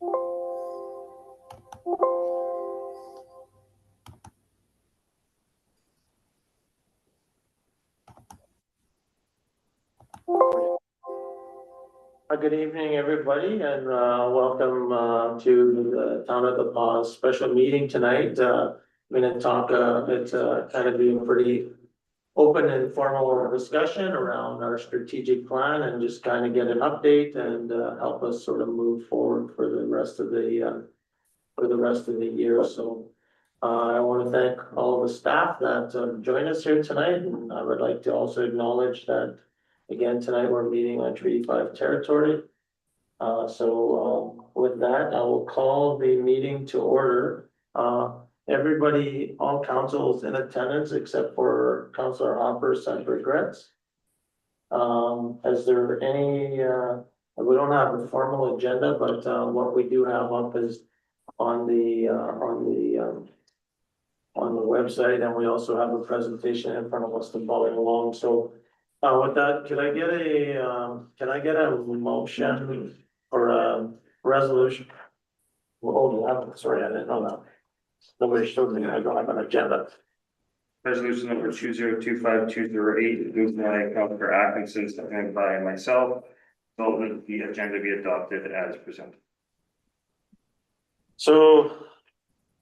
Good evening, everybody, and welcome to the Town of the Paws special meeting tonight. I'm going to talk, it's kind of be a pretty open and formal discussion around our strategic plan and just kind of get an update and help us sort of move forward for the rest of the year. So I want to thank all the staff that joined us here tonight, and I would like to also acknowledge that again tonight we're meeting on Treaty 5 territory. With that, I will call the meeting to order. Everybody, all councils in attendance except for Councillor Hopper sent regrets. Is there any, we don't have a formal agenda, but what we do have up is on the website, and we also have a presentation in front of us to follow along. So with that, can I get a motion or a resolution? Oh, sorry, I didn't know that. Nobody showed me, I don't have an agenda. Resolution number 2025-208, moved by Councillor Atkinson, seconded by myself. So that the agenda be adopted as presented. So,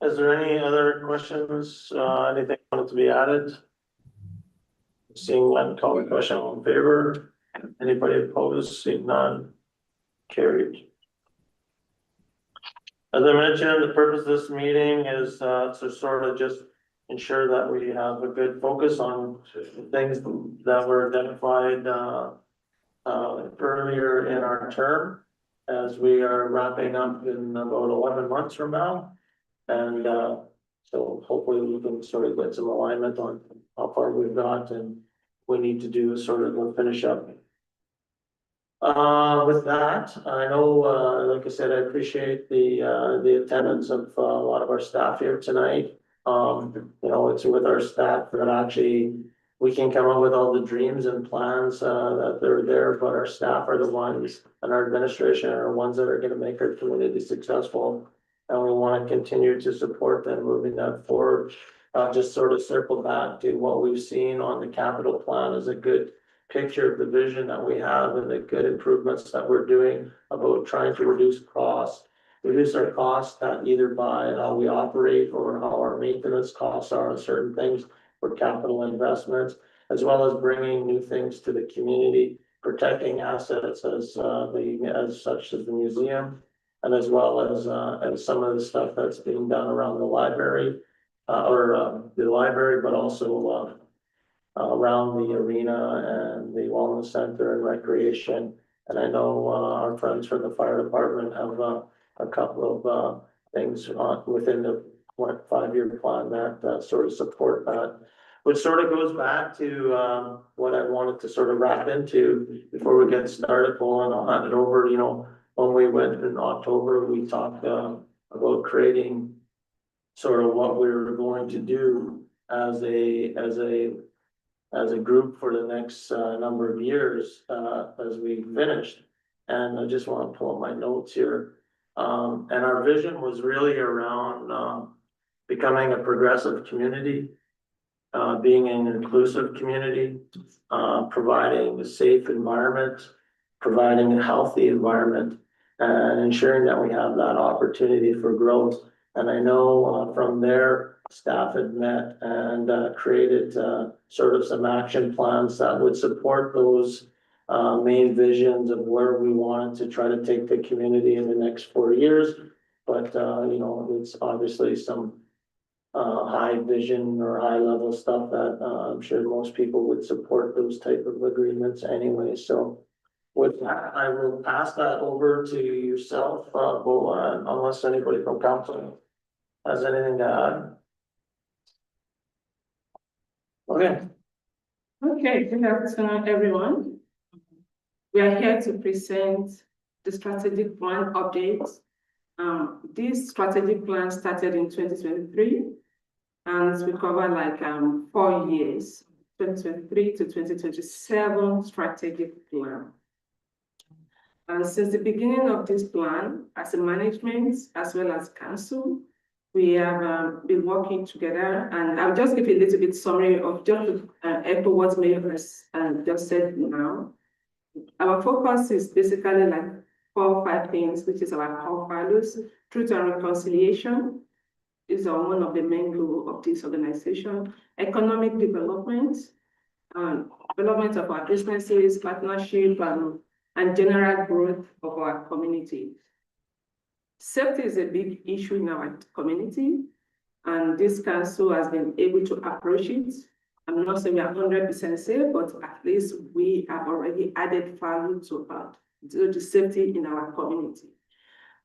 is there any other questions? Anything wanted to be added? Seeing none, call the question, all in favor? Anybody opposed? Seeing none, carried. As I mentioned, the purpose of this meeting is to sort of just ensure that we have a good focus on things that were identified earlier in our term, as we are wrapping up in about 11 months from now. And so hopefully we can sort of get some alignment on how far we've got and we need to do sort of finish up. With that, I know, like I said, I appreciate the attendance of a lot of our staff here tonight. You know, it's with our staff that actually we can come up with all the dreams and plans that they're there, but our staff are the ones, and our administration are the ones that are going to make our community successful. And we want to continue to support them moving that forward. Just sort of circle back to what we've seen on the capital plan as a good picture of the vision that we have and the good improvements that we're doing about trying to reduce our costs either by how we operate or how our maintenance costs are on certain things for capital investments, as well as bringing new things to the community, protecting assets as such as the museum, and as well as some of the stuff that's being done around the library, but also around the arena and the wellness center and recreation. And I know our friends from the fire department have a couple of things within the 5-year plan that sort of support that, which sort of goes back to what I wanted to sort of wrap into before we get started. Paul, I'll hand it over. You know, when we went in October, we talked about creating sort of what we were going to do as a group for the next number of years as we finished. And I just want to pull up my notes here. And our vision was really around becoming a progressive community, being an inclusive community, providing a safe environment, providing a healthy environment, and ensuring that we have that opportunity for growth. And I know from there, staff had met and created sort of some action plans that would support those main visions of where we wanted to try to take the community in the next 4 years. But you know, it's obviously some high vision or high level stuff that I'm sure most people would support those type of agreements anyway. So with that, I will pass that over to yourself, Boa, unless anybody from council has anything to add. Okay. Okay, good afternoon, everyone. We are here to present the strategic plan updates. This strategic plan started in 2023 and we cover like 4 years, 2023 to 2027 strategic plan. And since the beginning of this plan, as a management, as well as council, we have been working together, and I'll just give a little bit summary of just to echo what Mayor has just said now. Our focus is basically like 4 or 5 things, which is our core values. Truth and reconciliation is one of the main goals of this organization. Economic development, development of our businesses, partnership, and general growth of our community. Safety is a big issue in our community, and this council has been able to approach it. I'm not saying we are 100% safe, but at least we have already added value to the safety in our community,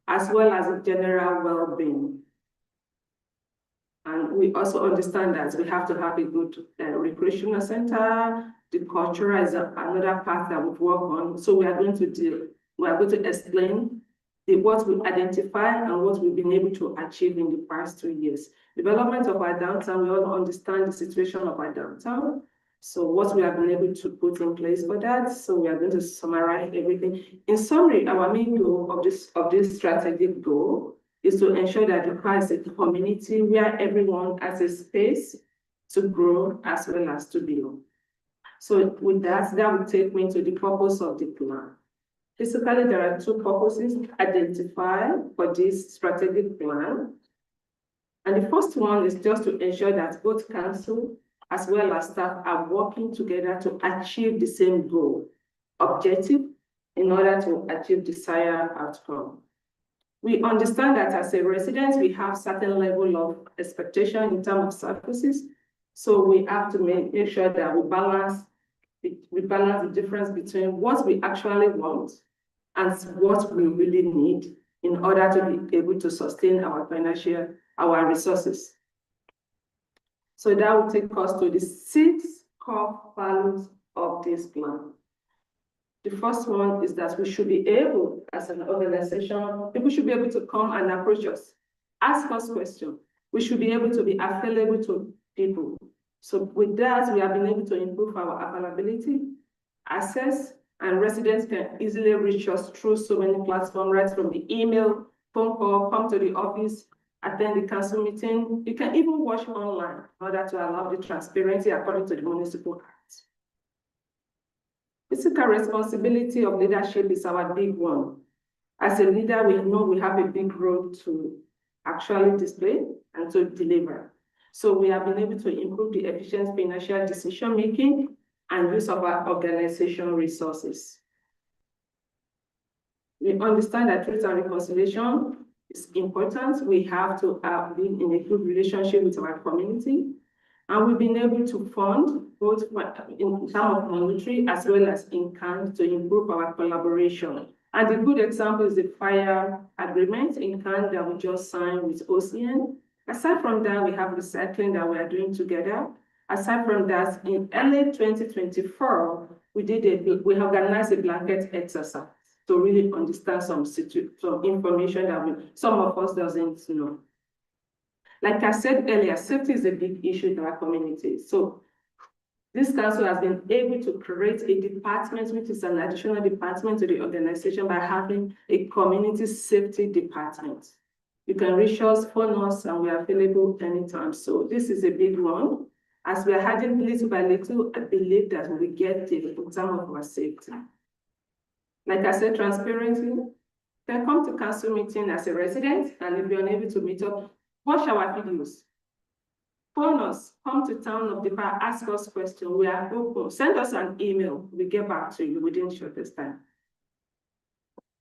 as well as the general well-being. And we also understand that we have to have a good recreational center. The culture is another part that we've worked on. So we are going to explain what we identify and what we've been able to achieve in the past 2 years. Development of our downtown, we all understand the situation of our downtown. So what we have been able to put in place for that. So we are going to summarize everything. In summary, our main goal of this strategic goal is to ensure that the park is a community where everyone has a space to grow as well as to build. So with that will take me to the purpose of the plan. Basically, there are 2 purposes identified for this strategic plan. And the first one is just to ensure that both council as well as staff are working together to achieve the same goal, objective, in order to achieve desired outcome. We understand that as a resident, we have certain level of expectation in terms of services. So we have to make sure that we balance the difference between what we actually want and what we really need in order to be able to sustain our resources. So that will take us to the 6 core values of this plan. The first one is that we should be able, as an organization, people should be able to come and approach us, ask us questions. We should be able to be available to people. So with that, we have been able to improve our availability, access, and residents can easily reach us through so many platforms, right from the email, phone call, come to the office, attend the council meeting. You can even watch online in order to allow the transparency according to the Municipal Act. Physical responsibility of leadership is our big one. As a leader, we know we have a big role to actually display and to deliver. So we have been able to improve the efficient financial decision-making and use of our organizational resources. We understand that truth and reconciliation is important. We have to be in a good relationship with our community. And we've been able to fund both in terms of monetary as well as in kind to improve our collaboration. And a good example is the fire agreement in kind that we just signed with OCN. Aside from that, we have recycling that we are doing together. Aside from that, in early 2024, we organized a blanket exercise to really understand some information that some of us doesn't know. Like I said earlier, safety is a big issue in our community. So this council has been able to create a department, which is an additional department to the organization by having a community safety department. You can reach us, phone us, and we are available anytime. So this is a big one. As we are adding little by little, I believe that we get the term of our safety. Like I said, transparency. You can come to council meeting as a resident, and if you're unable to meet up, watch our videos. Phone us, come to town of the park, ask us questions. We are open. Send us an email. We get back to you within shortest time.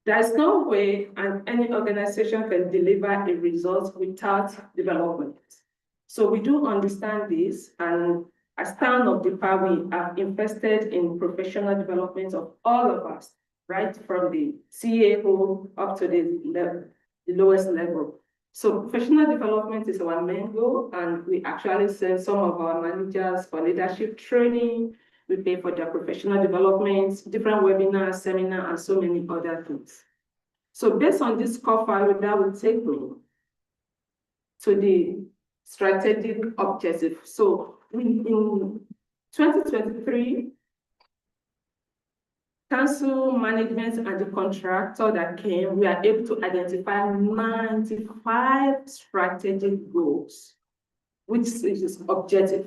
There is no way any organization can deliver a result without development. So we do understand this, and as town of the park, we have invested in professional development of all of us, right from the CAO up to the lowest level. So professional development is our main goal, and we actually send some of our managers for leadership training. We pay for their professional development, different webinars, seminars, and so many other things. So based on this core value, that will take me to the strategic objective. So in 2023, council management and the contractor that came, we are able to identify 95 strategic goals, which is objective.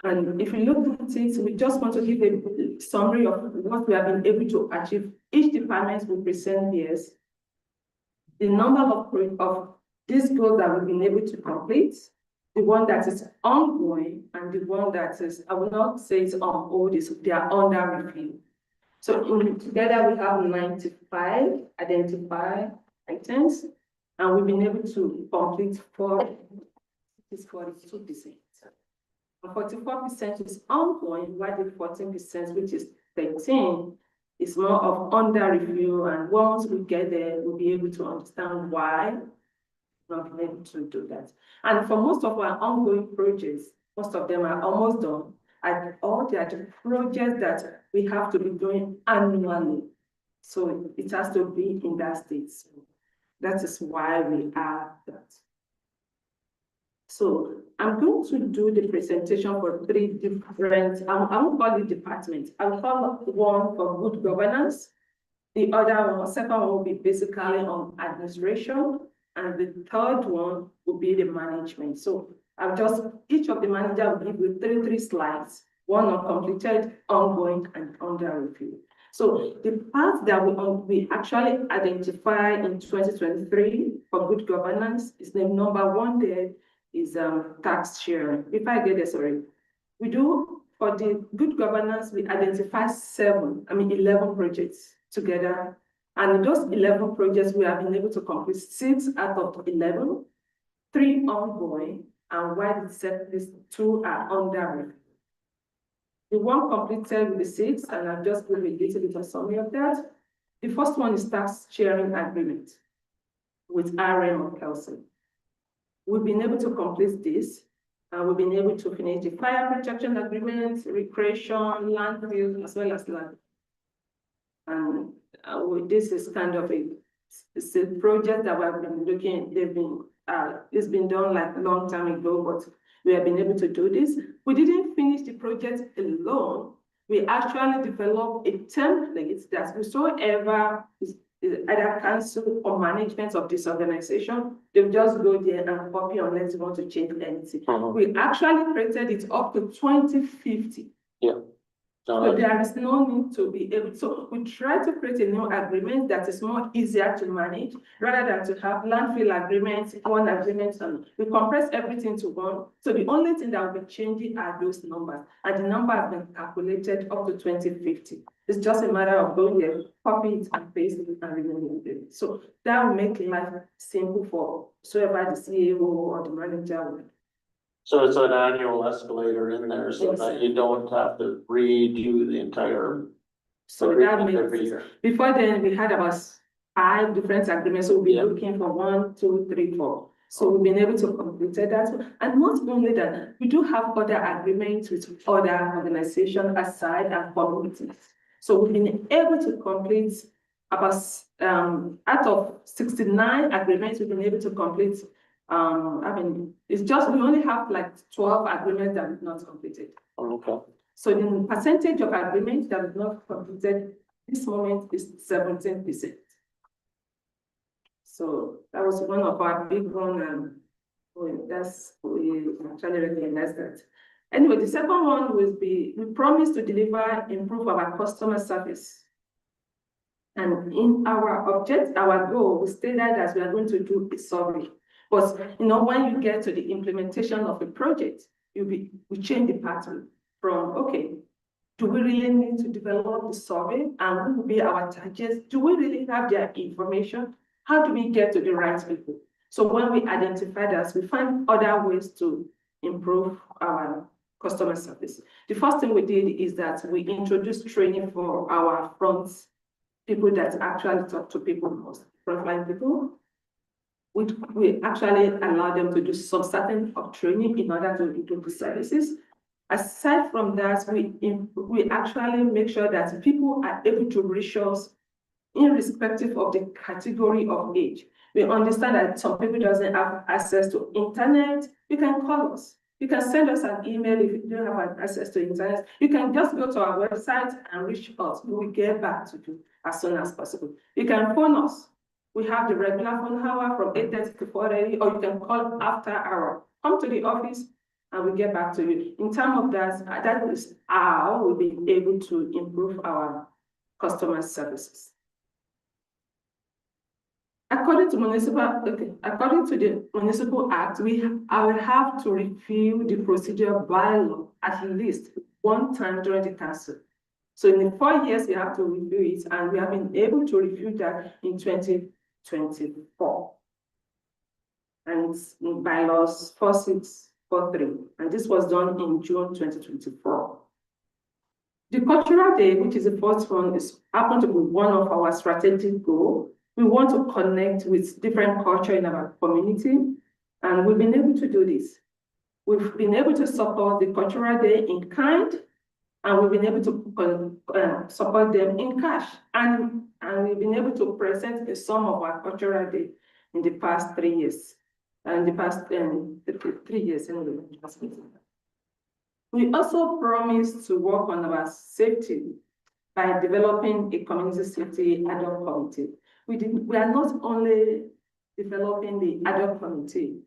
And if you look at it, we just want to give a summary of what we have been able to achieve. Each department will present theirs, the number of these goals that we've been able to complete, the one that is ongoing, and the one that is, I will not say it's on hold, they are under review. So together we have 95 identified items, and we've been able to complete 42%. 44% is ongoing, while the 14%, which is 13, is more of under review. And once we get there, we'll be able to understand why we're not been able to do that. And for most of our ongoing projects, most of them are almost done. And all the other projects that we have to be doing annually. So it has to be in that state. So that is why we have that. So I'm going to do the presentation for 3 different, I won't call it departments. I will call one for good governance. The other one, second one will be basically on administration. And the third one will be the management. So I'll just, each of the manager will give you three slides, one on completed, ongoing, and under review. So the part that we actually identify in 2023 for good governance is the number 1 there is tax sharing. If I get this, sorry. We do, for the good governance, we identify 11 projects together. And in those 11 projects, we have been able to complete 6 out of 11, 3 ongoing, and while the second 2 are under review. The one completed with the 6, and I'll just give a little bit of summary of that. The first one is tax sharing agreement with RM of Kelsey. We've been able to complete this, and we've been able to finish the fire protection agreement, recreation, landfill, as well as land. And this is kind of a project that we have been looking, it's been done like a long time ago, but we have been able to do this. We didn't finish the project alone. We actually developed a template that whosoever is either council or management of this organization, they'll just go there and copy unless you want to change anything. We actually created it up to 2050. Yeah. So there is no need to be able, so we try to create a new agreement that is more easier to manage rather than to have landfill agreements, one agreement, and we compress everything to one. So the only thing that will be changing are those numbers, and the number has been calculated up to 2050. It's just a matter of going there, copy it and paste it and renaming it. So that will make life simple for whoever the CEO or the manager will. So it's an annual escalator in there so Yes, that sir. you don't have to redo the entire So that agreement makes every year. Before then, we had about 5 different agreements. So we'll be Yeah. looking for 1, 2, 3, 4. So we've been able to complete that. And not only that, we do have other agreements with other organizations aside and communities. So we've been able to complete about, out of 69 agreements, we've been able to complete, it's just, we only have like 12 agreements that we've not completed. Okay. So the percentage of agreements that we've not completed this moment is 17%. So that was one of our big one, and we actually recognize that. Anyway, the second one will be, we promise to deliver, improve our customer service. And in our object, our goal, we stated that we are going to do a survey. But when you get to the implementation of a project, we change the pattern from, okay, do we really need to develop the survey? And what will be our targets? Do we really have their information? How do we get to the right people? So when we identify that, we find other ways to improve our customer service. The first thing we did is that we introduced training for our front people that actually talk to people most, frontline people. We actually allow them to do some certain of training in order to improve the services. Aside from that, we actually make sure that people are able to reach us irrespective of the category of age. We understand that some people doesn't have access to internet. You can call us. You can send us an email if you don't have access to internet. You can just go to our website and reach us. We will get back to you as soon as possible. You can phone us. We have the regular phone hour from 8:30 to 4:30, or you can call after hour. Come to the office and we'll get back to you. In terms of that, that is how we'll be able to improve our customer services. According to the Municipal Act, I will have to review the procedure by law at least one time during the council. So in the 4 years, we have to review it, and we have been able to review that in 2024. And it's in bylaws 4643, and this was done in June 2024. The Cultural Day, which is the first one, is happened to be one of our strategic goals. We want to connect with different culture in our community, and we've been able to do this. We've been able to support the Cultural Day in kind, and we've been able to support them in cash. And we've been able to present a sum of our Cultural Day in the past 3 years. And the past 3 years. We also promised to work on our safety by developing a community safety ad hoc committee. We are not only developing the ad hoc committee.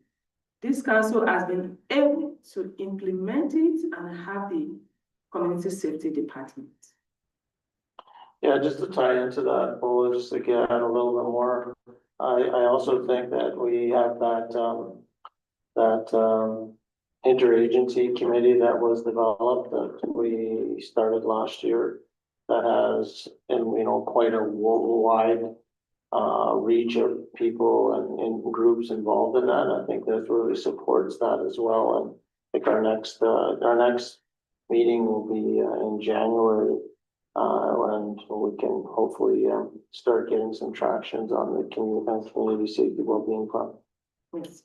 This council has been able to implement it and have the community safety department. Yeah, just to tie into that, Paul, just to get a little bit more. I also think that we have that interagency committee that was developed that we started last year that has, quite a worldwide reach of people and groups involved in that. I think that really supports that as well. And I think our next meeting will be in January, and we can hopefully start getting some tractions on the community safety wellbeing plan. Yes,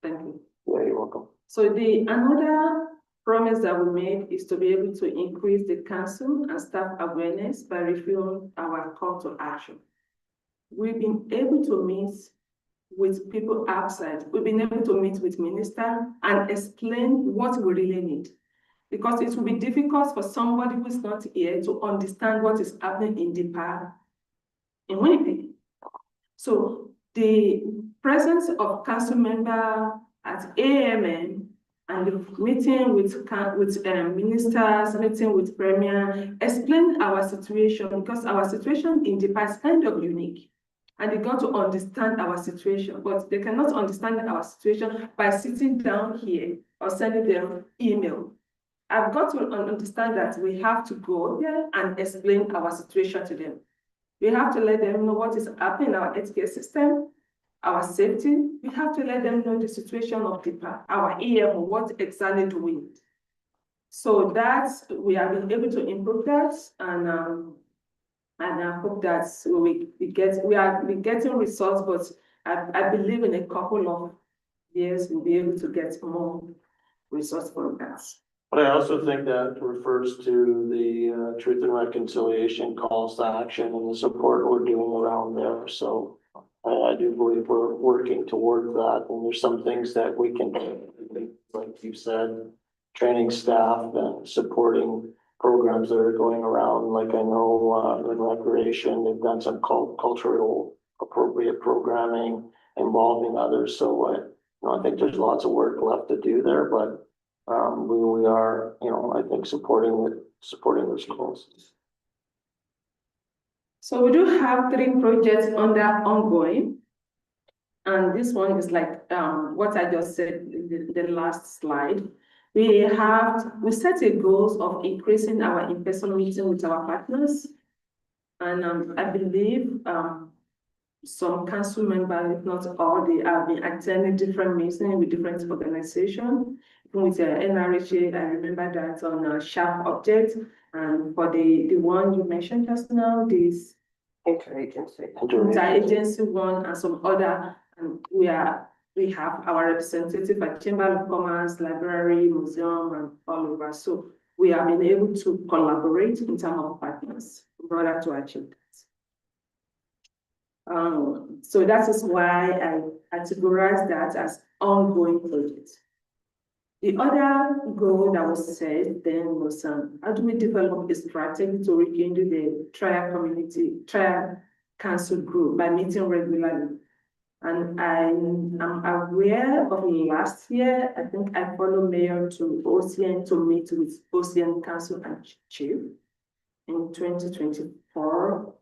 thank you. Yeah, you're welcome. So another promise that we made is to be able to increase the council and staff awareness by reviewing our call to action. We've been able to meet with people outside. We've been able to meet with ministers and explain what we really need. Because it will be difficult for somebody who's not here to understand what is happening in the park in Winnipeg. So the presence of council member at AMN and the meeting with ministers, meeting with premier, explain our situation, because our situation in the past is kind of unique. And they got to understand our situation, but they cannot understand our situation by sitting down here or sending them email. I've got to understand that we have to go there and explain our situation to them. We have to let them know what is happening in our healthcare system, our safety. We have to let them know the situation of our EMO, what exactly do we need. So that's, we have been able to improve that, and I hope that we are getting results, but I believe in a couple of years we'll be able to get more results from that. But I also think that refers to the Truth and Reconciliation calls to action and the support we're doing around there. So I do believe we're working toward that, and there's some things that we can do, like you said, training staff and supporting programs that are going around. Like I know in recreation, they've done some cultural appropriate programming involving others. So I think there's lots of work left to do there, but we are, I think supporting those goals. So we do have 3 projects under ongoing. And this one is like what I just said in the last slide. We set a goal of increasing our in-person meeting with our partners. And I believe some council members, if not all, they have been attending different meetings with different organizations. With NRHA, I remember that on a Sharp Object, and for the one you mentioned just now, this interagency one and some other, and we have our representative at Chamber of Commerce, library, museum, and all over. So we have been able to collaborate in terms of partners in order to achieve that. So that is why I categorize that as ongoing projects. The other goal that was set then was, how do we develop a strategy to rekindle the trial council group by meeting regularly? And I'm aware of last year, I think I followed Mayor to OCN to meet with OCN Council and Chief in 2024.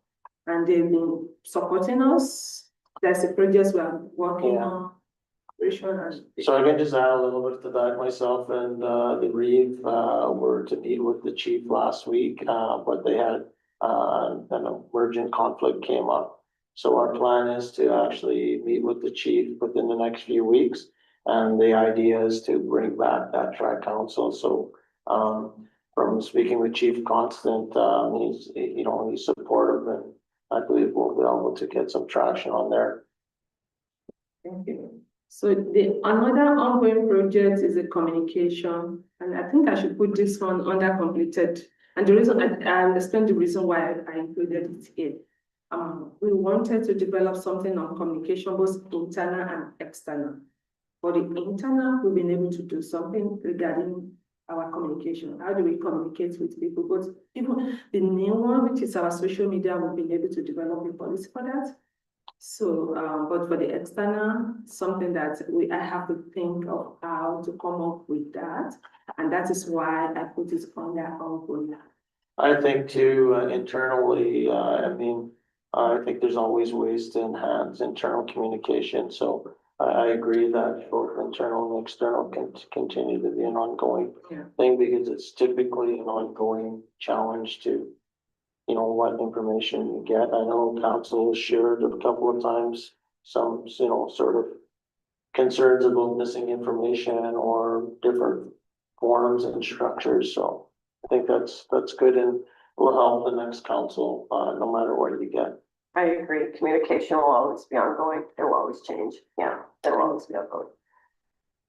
And they've been supporting us. There's a project we are working on. So I can just add a little bit to that. Myself and the Reeve were to meet with the chief last week, but they had an emergent conflict came up. So our plan is to actually meet with the chief within the next few weeks. And the idea is to bring back that tri-council. So from speaking with Chief Constant, he's supportive, and I believe we'll be able to get some traction on there. Thank you. So another ongoing project is a communication, and I think I should put this one under completed. And the reason I understand the reason why I included it here. We wanted to develop something on communication, both internal and external. For the internal, we've been able to do something regarding our communication. How do we communicate with people? But even the new one, which is our social media, we've been able to develop a policy for that. So, but for the external, something that I have to think of how to come up with that. And that is why I put it on that ongoing. I think too, internally, I think there's always ways to enhance internal communication. So I agree that both internal and external can continue to be an ongoing thing, because it's typically an ongoing challenge to, what information you get. I know council has shared a couple of times some, sort of concerns about missing information or different forums and structures. So I think that's good, and will help the next council, no matter what you get. I agree. Communication will always be ongoing. It will always change. Yeah, it will always be ongoing.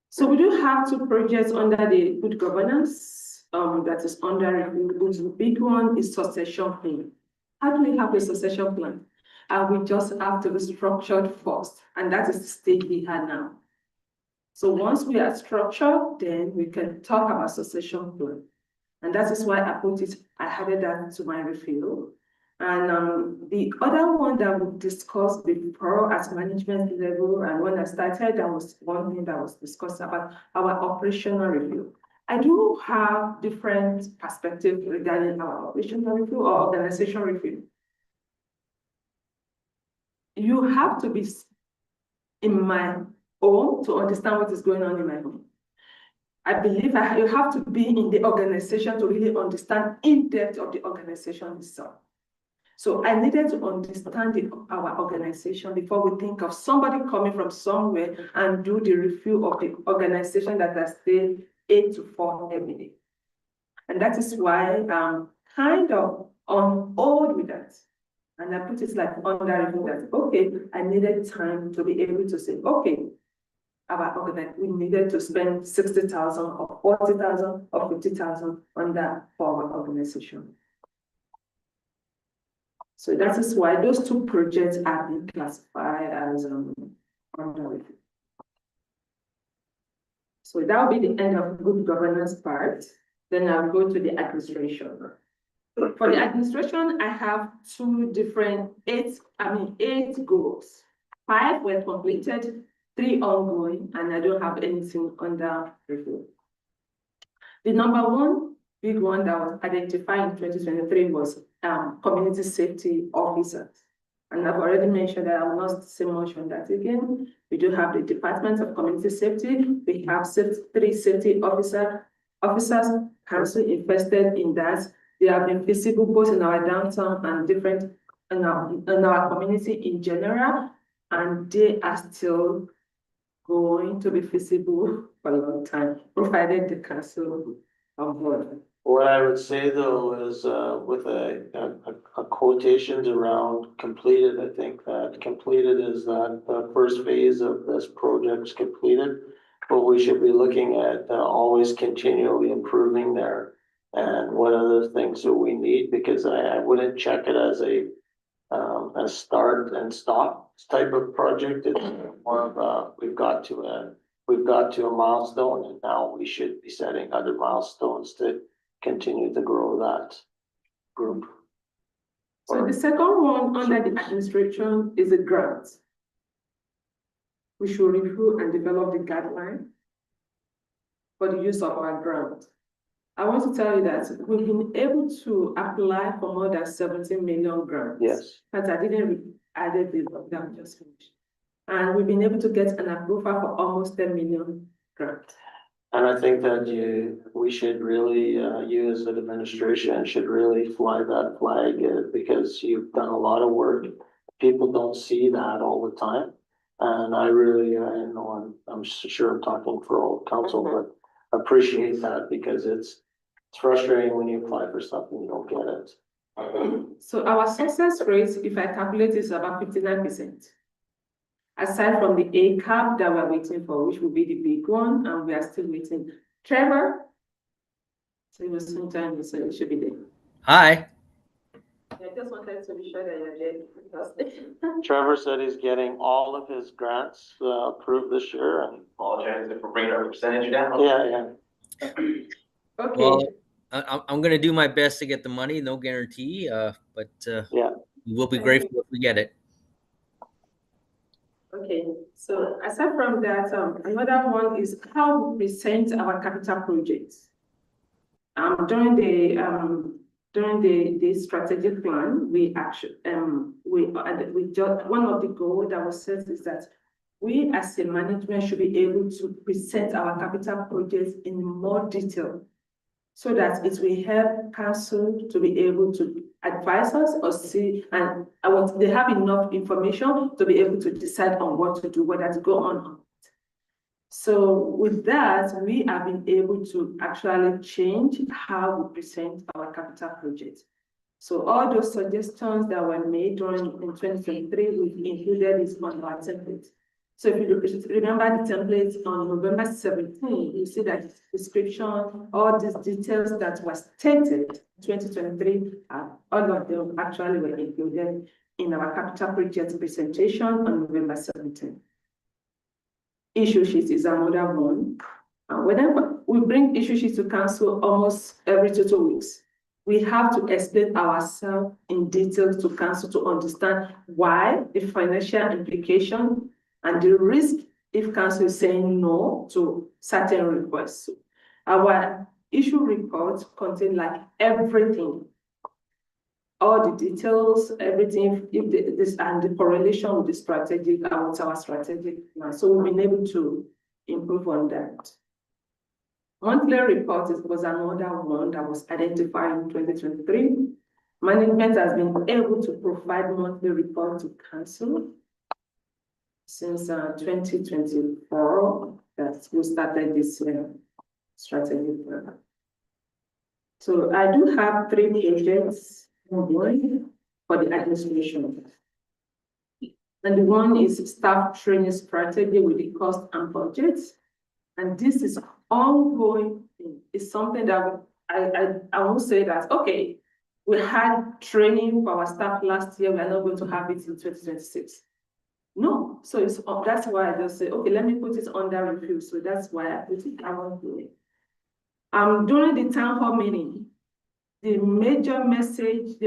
So we do have two projects under the good governance. That is under review. The big one is succession plan. How do we have a succession plan? We just have to be structured first, and that is the stage we are now. So once we are structured, then we can talk about succession plan. And that is why I added that to my review. And the other one that we discussed before at management level, and when I started, that was one thing that was discussed about our operational review. I do have different perspectives regarding our operational review or organizational review. You have to be in my home to understand what is going on in my home. I believe you have to be in the organization to really understand in depth of the organization itself. So I needed to understand our organization before we think of somebody coming from somewhere and do the review of the organization that has stayed 8 to 4 every day. And that is why I'm kind of on hold with that. And I put it like under review that, okay, I needed time to be able to say, okay, we needed to spend 60,000 or 40,000 or 50,000 on that for our organization. So that is why those two projects are being classified as under review. So that will be the end of good governance part. Then I'll go to the administration. For the administration, I have eight goals. 5 were completed, 3 ongoing, and I don't have anything under review. The number one big one that was identified in 2023 was community safety officers. And I've already mentioned that I will not say much on that again. We do have the Department of Community Safety. We have 3 safety officers council invested in that. They have been visible both in our downtown and different in our community in general, and they are still going to be visible for a long time, provided the council on board. What I would say though is with a quotations around completed, I think that completed is that the first phase of this project is completed, but we should be looking at always continually improving there, and what other things do we need, because I wouldn't check it as a start and stop type of project. It's more of we've got to we've got to a milestone and now we should be setting other milestones to continue to grow that group. So the second one under the administration is a grant. We should review and develop the guideline for the use of our grant. I want to tell you that we've been able to apply for more than 17 million grants. Yes, But I didn't add the that just finished. And we've been able to get an approval for almost 10 million grants. and I think that we should really, you as an administration should really fly that flag because you've done a lot of work. People don't see that all the time. And I really, know, I'm sure I'm talking for all council, but appreciate that because it's frustrating when you apply for something, you don't get it. So our success rate, if I calculate, is about 59%. Aside from the ACAP that we're waiting for, which will be the big one, and we are still waiting. Trevor? So it was sometime, so it should be there. Hi. I just wanted to be sure that you're there because Trevor said he's getting all of his grants approved this year and, Apologize if we're bringing our percentage down. yeah. Okay. Well, I'm gonna do my best to get the money, no guarantee, but Yeah. we'll be grateful if we get it. Okay, so aside from that, another one is how we present our capital projects. During the strategic plan, we actually we just one of the goals that was set is that we as a management should be able to present our capital projects in more detail, so that it will help council to be able to advise us or see, and they have enough information to be able to decide on what to do, whether to go on. So with that, we have been able to actually change how we present our capital projects. So all those suggestions that were made in 2023, we included it on our template. So if you remember the template on November 17, you see that description, all these details that were stated in 2023, all of them actually were included in our capital project presentation on November 17. Issue sheet is another one. Whenever we bring issue sheets to council almost every 2 weeks, we have to explain ourselves in detail to council to understand why, the financial implication, and the risk if council is saying no to certain requests. Our issue reports contain like everything, all the details, everything, if this and the correlation with the strategic and with our strategic plan. So we've been able to improve on that. Monthly report was another one that was identified in 2023. Management has been able to provide monthly report to council since 2024 that we started this strategic plan. So I do have 3 projects ongoing for the administration. And one is staff training strategy with the cost and budgets. And this is ongoing. It's something that I will say that, okay, we had training for our staff last year. We are not going to have it in 2026. No, so that's why I just say, okay, let me put it under review. So that's why I put it down here. During the town hall meeting, the main message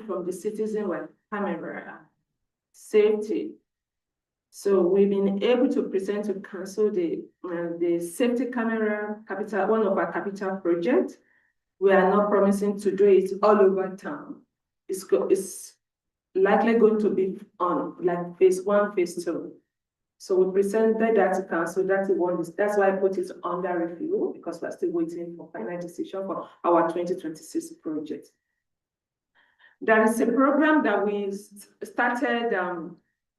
from the citizen was camera safety. So we've been able to present to council the safety camera capital, one of our capital projects. We are not promising to do it all over town. It's likely going to be on like phase 1, phase 2. So we presented that to council. That's why I put it under review, because we're still waiting for final decision for our 2026 project. There is a program that we started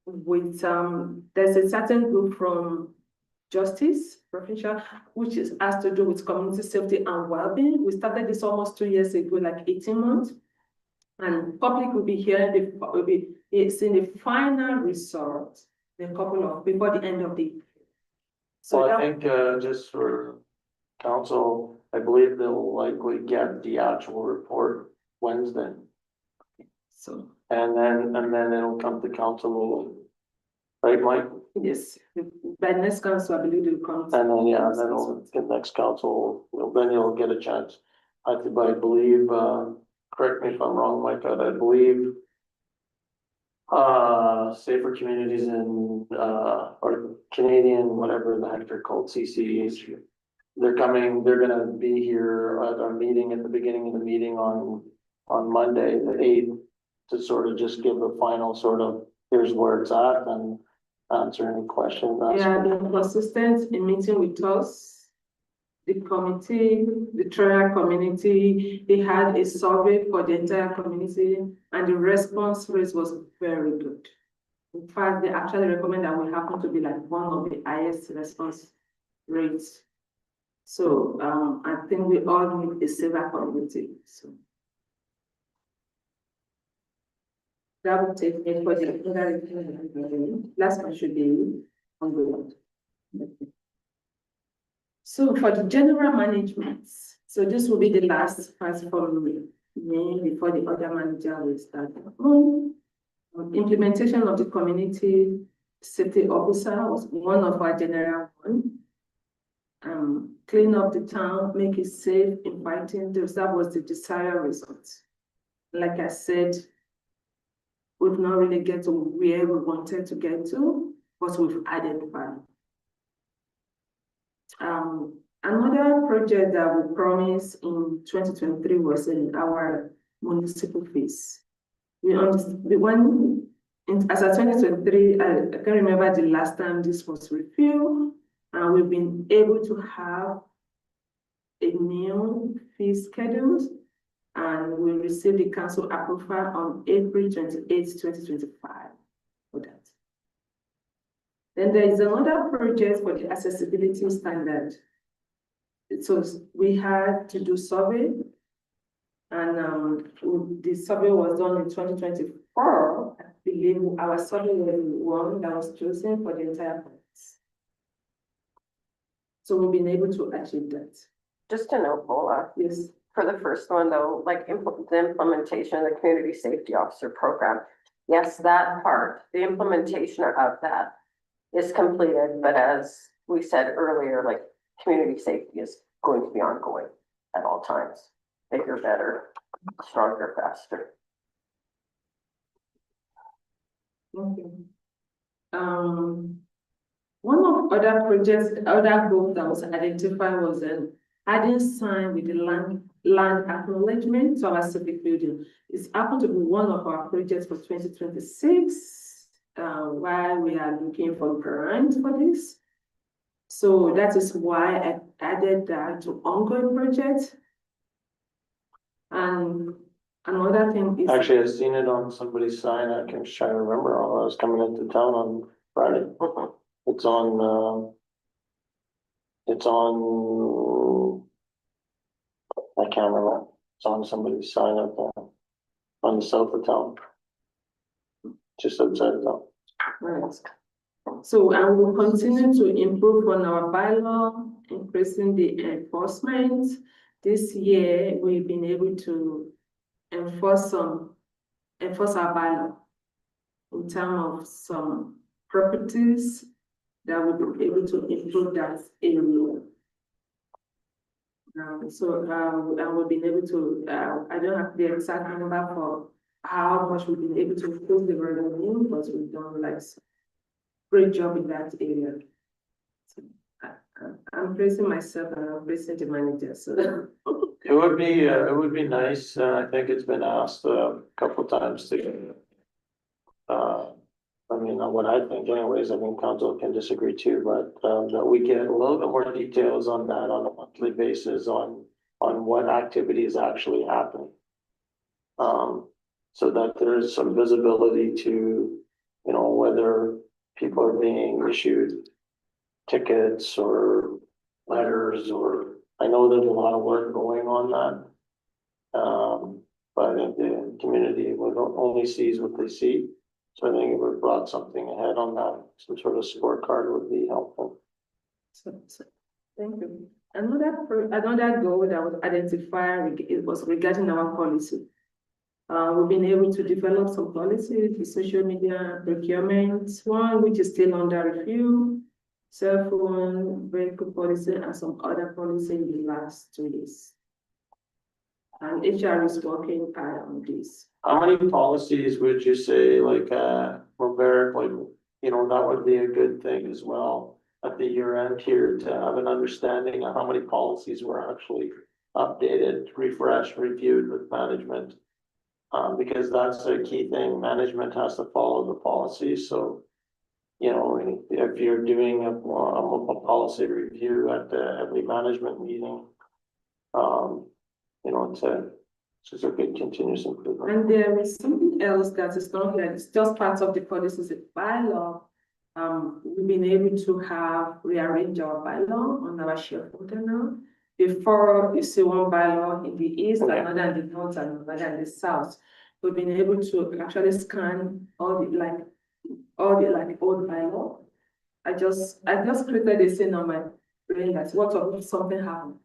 with, there's a certain group from Justice Provincial, which has to do with community safety and well-being. We started this almost 2 years ago, like 18 months. And public will be hearing, seeing the final result before the end of the year. So I think just for council, I believe they'll likely get the actual report Wednesday. So And then it'll come to council, right, Mike? Yes, by next council, I believe they'll come. And then, yeah, then we'll get next council, then you'll get a chance. I believe, correct me if I'm wrong, Mike, but I believe Safer Communities in, or Canadian, whatever the heck they're called, CCEs. They're coming, they're gonna be here at our meeting, at the beginning of the meeting on Monday, the 8th, to sort of just give the final sort of, here's where it's at, and answer any questions. Yeah, they're consistent in meeting with us, the committee, the trial community. They had a survey for the entire community, and the response rate was very good. In fact, they actually recommend that we happen to be like one of the highest response rates. So I think we all need a safer community. So that would take me for the last one should be on the road. So for the general management, so this will be the last part for me before the other manager will start. Implementation of the community safety officer was one of our general one. Clean up the town, make it safe, inviting those, that was the desired result. Like I said, we've not really get to where we wanted to get to, but we've added value. Another project that we promised in 2023 was in our municipal fees. As of 2023, I can't remember the last time this was reviewed, and we've been able to have a new fee schedule, and we received the council approval on April 28, 2025 for that. Then there is another project for the accessibility standard. So we had to do survey, and the survey was done in 2024. I believe our survey was the one that was chosen for the entire place. So we've been able to achieve that. Just to note, Paula, Yes. for the first one though, like the implementation of the community safety officer program. Yes, that part, the implementation of that is completed, but as we said earlier, like community safety is going to be ongoing at all times. Bigger, better, stronger, faster. Okay. One of other projects, other goals that was identified was adding sign with the land acknowledgement to our civic building. It's happened to be one of our projects for 2026, while we are looking for grants for this. So that is why I added that to ongoing projects. And another thing is. Actually, I've seen it on somebody's sign. I can try to remember. I was coming into town on Friday. It's on, I can't remember. It's on somebody's sign up there on the south of town. Just outside of town. Right. So I will continue to improve on our bylaw, increasing the enforcement. This year, we've been able to enforce our bylaw in terms of some properties that will be able to improve that area. And we've been able to, I don't have the exact number for how much we've been able to improve the revenue, but we've done like great job in that area. So, I'm praising myself and I'm praising the manager, so. It would be nice, I think it's been asked a couple times to, I mean, what I think anyways, I think council can disagree too, but, that we get a little bit more details on that on a monthly basis on what activities actually happen. So that there's some visibility to, whether people are being issued tickets or letters, or I know there's a lot of work going on that. But I think the community only sees what they see. So I think if we brought something ahead on that, some sort of scorecard would be helpful. So, thank you. Another goal that was identified, it was regarding our policy. We've been able to develop some policies, the social media procurement one, which is still under review, cell phone, vehicle policy, and some other policy in the last 2 years. And HR is working hard on this. How many policies would you say, like, Robert, like, you know, that would be a good thing as well at the year end here to have an understanding of how many policies were actually updated, refreshed, reviewed with management. Because that's a key thing, management has to follow the policy, so. You know, if you're doing a policy review at every management meeting. You know, it's just a good continuous improvement. And there is something else that is not that it's just part of the policies bylaw. We've been able to have rearrange our bylaw on our share folder now. Before you see one bylaw in the east, Okay. another in the north, and another in the south. We've been able to actually scan all the old bylaw. I just created a scene on my brain that what if something happened?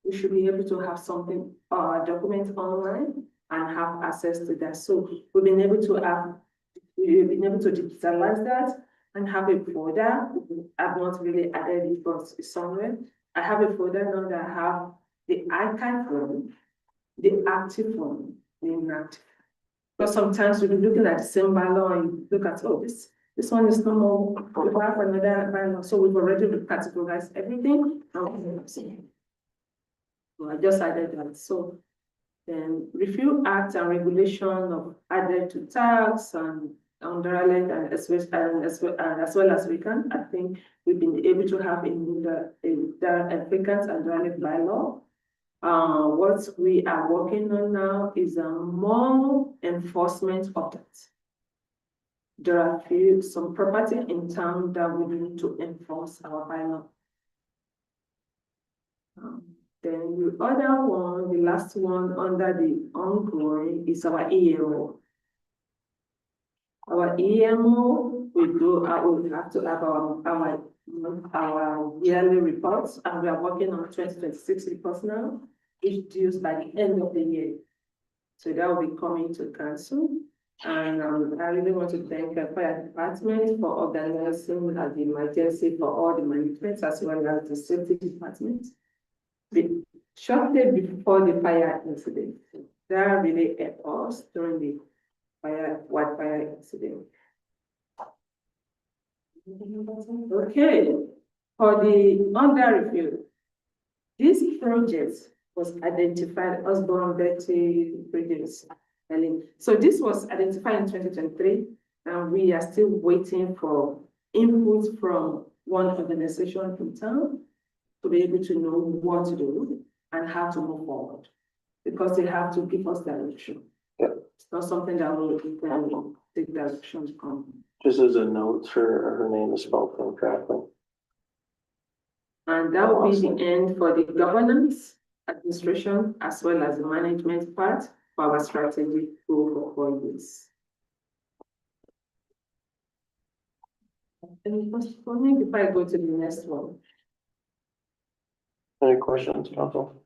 We should be able to have something, documents online and have access to that. So we've been able to digitalize that and have a folder. I've not really added it, but it's somewhere. I have a folder now that I have the archive one, the active one, the inactive. But sometimes we'll be looking at the same bylaw and you look at, oh, this one is no more, we have another bylaw. So we've already categorized everything. So I just added that. So then review acts and regulation of added to tax and underlined and as well as we can. I think we've been able to have in the applicants and underlined bylaw. What we are working on now is more enforcement of that. There are some property in town that we need to enforce our bylaw. Then the other one, the last one under the ongoing is our EMO. Our EMO, we have to have our yearly reports, and we are working on 2026 reports now, which due by the end of the year. So that will be coming to council. And I really want to thank the fire department for organizing the emergency for all the management as well as the safety department. Shortly before the fire incident, that really helped us during the wildfire incident. Okay, for the under review, this project was identified as Osborne Betty Bridges. So this was identified in 2023, and we are still waiting for input from one organization in town to be able to know what to do and how to move forward, because they have to give us direction. Yeah. It's not something that will take direction to come. Just as a note, her name is spelled incorrectly. And that will be the end for the governance, administration, as well as the management part for our strategy goal for 4 years. Any questions for me before I go to the next one? Any questions, council?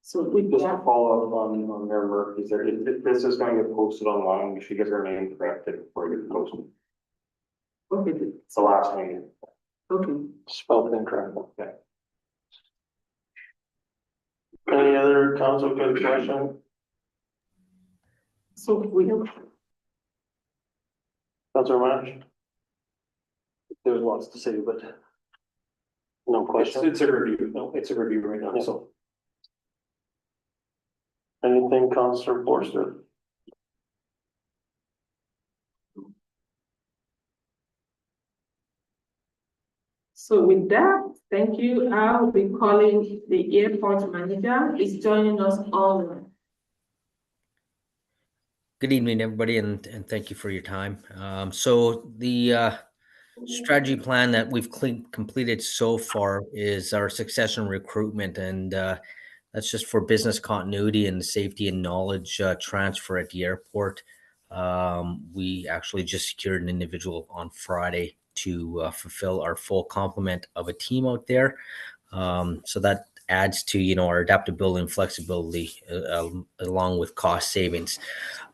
So we Just to have, follow up on their work, is there, if this is going to get posted online, we should get her name corrected before you post it. okay, It's the last name. okay. Spelled incorrectly. Okay. Any other council good question? So we have, Councilor Marsh? There's lots to say, but no question. It's a review, no, it's a review right now, so. Anything, Councilor Forster? so with that, thank you. I will be calling the airport manager. Is joining us online. Good evening, everybody, and thank you for your time. So the strategy plan that we've completed so far is our succession recruitment, and that's just for business continuity and safety and knowledge transfer at the airport. We actually just secured an individual on Friday to fulfill our full complement of a team out there. So that adds to, our adaptability and flexibility, along with cost savings.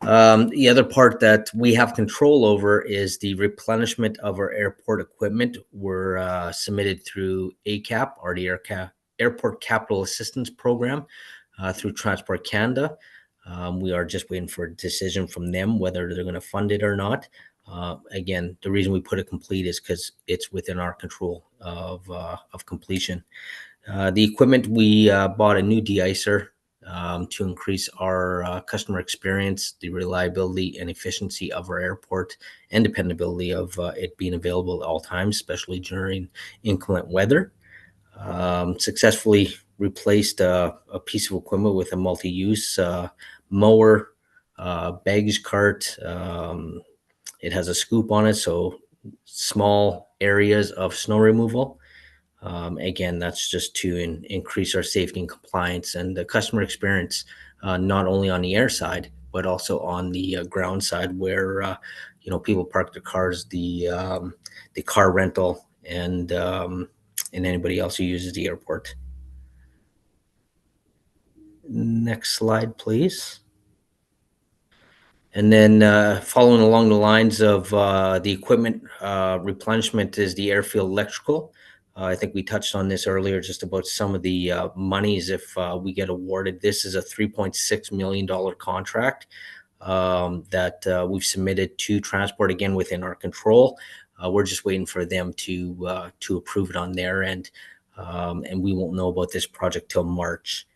The other part that we have control over is the replenishment of our airport equipment. We're submitted through ACAP, or the Airport Capital Assistance Program, through Transport Canada. We are just waiting for a decision from them whether they're going to fund it or not. Again, the reason we put it complete is because it's within our control of completion. The equipment, we bought a new de-icer to increase our customer experience, the reliability and efficiency of our airport, and dependability of it being available at all times, especially during inclement weather. Successfully replaced a piece of equipment with a multi-use mower, baggage cart. It has a scoop on it, so small areas of snow removal. Again, that's just to increase our safety and compliance and the customer experience, not only on the air side, but also on the ground side where, people park their cars, the car rental, and anybody else who uses the airport. Next slide, please. And then following along the lines of the equipment replenishment is the airfield electrical. I think we touched on this earlier, just about some of the monies if we get awarded. This is a $3.6 million contract that we've submitted to Transport, again, within our control. We're just waiting for them to approve it on their end. And we won't know about this project till March.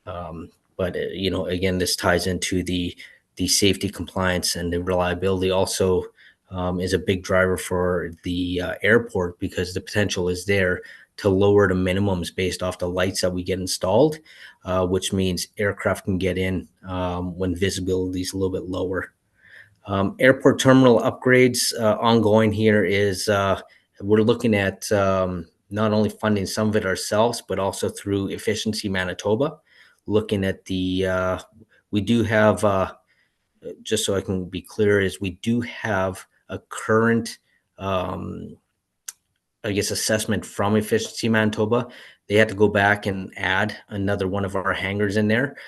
But again, this ties into the safety, compliance, and the reliability. Also is a big driver for the airport, because the potential is there to lower the minimums based off the lights that we get installed, which means aircraft can get in when visibility is a little bit lower. Airport terminal upgrades ongoing here is we're looking at not only funding some of it ourselves, but also through Efficiency Manitoba. Looking at we do have, just so I can be clear, is we do have a current, assessment from Efficiency Manitoba. They had to go back and add another one of our hangars in there.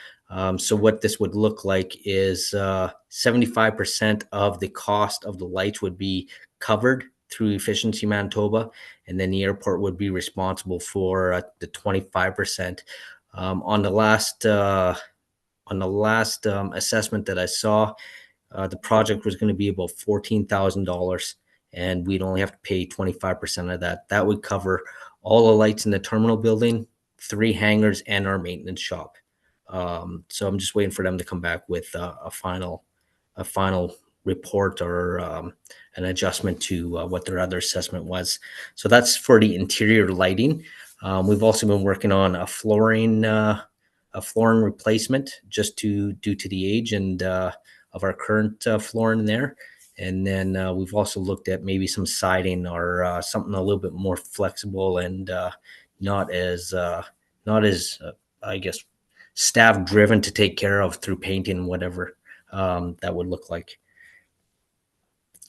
So what this would look like is 75% of the cost of the lights would be covered through Efficiency Manitoba, and then the airport would be responsible for the 25%. On the last assessment that I saw, the project was going to be about $14,000, and we'd only have to pay 25% of that. That would cover all the lights in the terminal building, 3 hangars, and our maintenance shop. So I'm just waiting for them to come back with a final report or an adjustment to what their other assessment was. So that's for the interior lighting. We've also been working on a flooring replacement, just due to the age and of our current flooring there. And then we've also looked at maybe some siding or something a little bit more flexible and not as I guess staff driven to take care of through painting and whatever that would look like.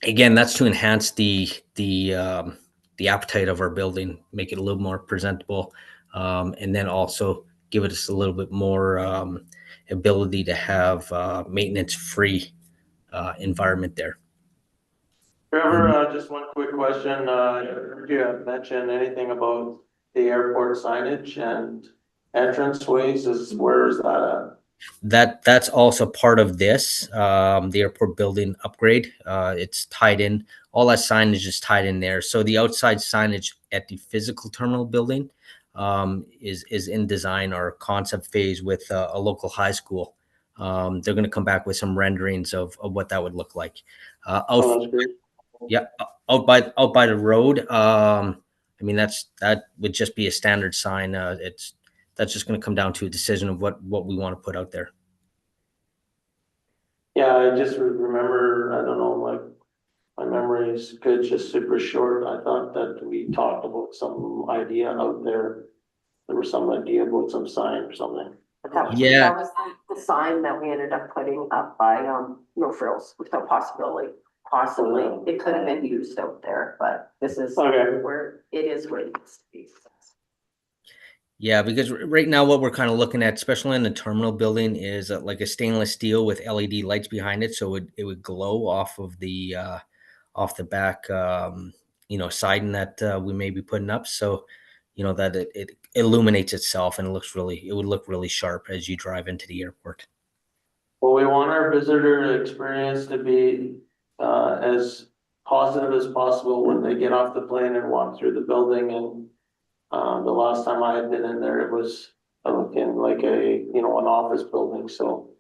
Again, that's to enhance the appetite of our building, make it a little more presentable, and then also give us a little bit more ability to have maintenance-free environment there. Trevor, just one quick question. Did you have mentioned anything about the airport signage and entrance ways? Where is that at? That's also part of this, the airport building upgrade. It's tied in. All that signage is tied in there. So the outside signage at the physical terminal building is in design or concept phase with a local high school. They're going to come back with some renderings of what that would look like. That's great. Yeah, out by the road. I mean, that would just be a standard sign. That's just going to come down to a decision of what we want to put out there. Yeah, I just remember, I don't know, my memory is good, just super short. I thought that we talked about some idea out there. There was some idea about some sign or something. But that was, Yeah. that was the sign that we ended up putting up by, No Frills, with no possibility. Possibly, it could have been used out there, but this is Okay. where it is, where it needs to be. Yeah, because right now what we're kind of looking at, especially in the terminal building, is like a stainless steel with LED lights behind it, so it would glow off the back, siding that we may be putting up. So, that it illuminates itself and it would look really sharp as you drive into the airport. Well, we want our visitor experience to be as positive as possible when they get off the plane and walk through the building. And the last time I had been in there, it was in like an office building. So,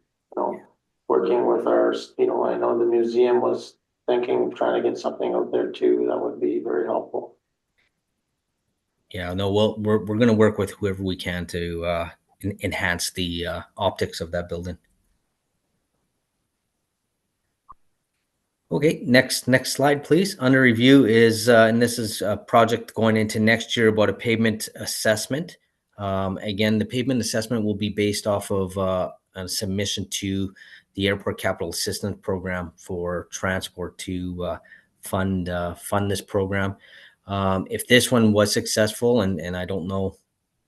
working with I know the museum was trying to get something out there too. That would be very helpful. Yeah, no, we're going to work with whoever we can to enhance the optics of that building. Okay, next slide, please. Under review is, and this is a project going into next year about a pavement assessment. Again, the pavement assessment will be based off of a submission to the Airport Capital Assistance Program for transport to fund this program. If this one was successful, and I don't know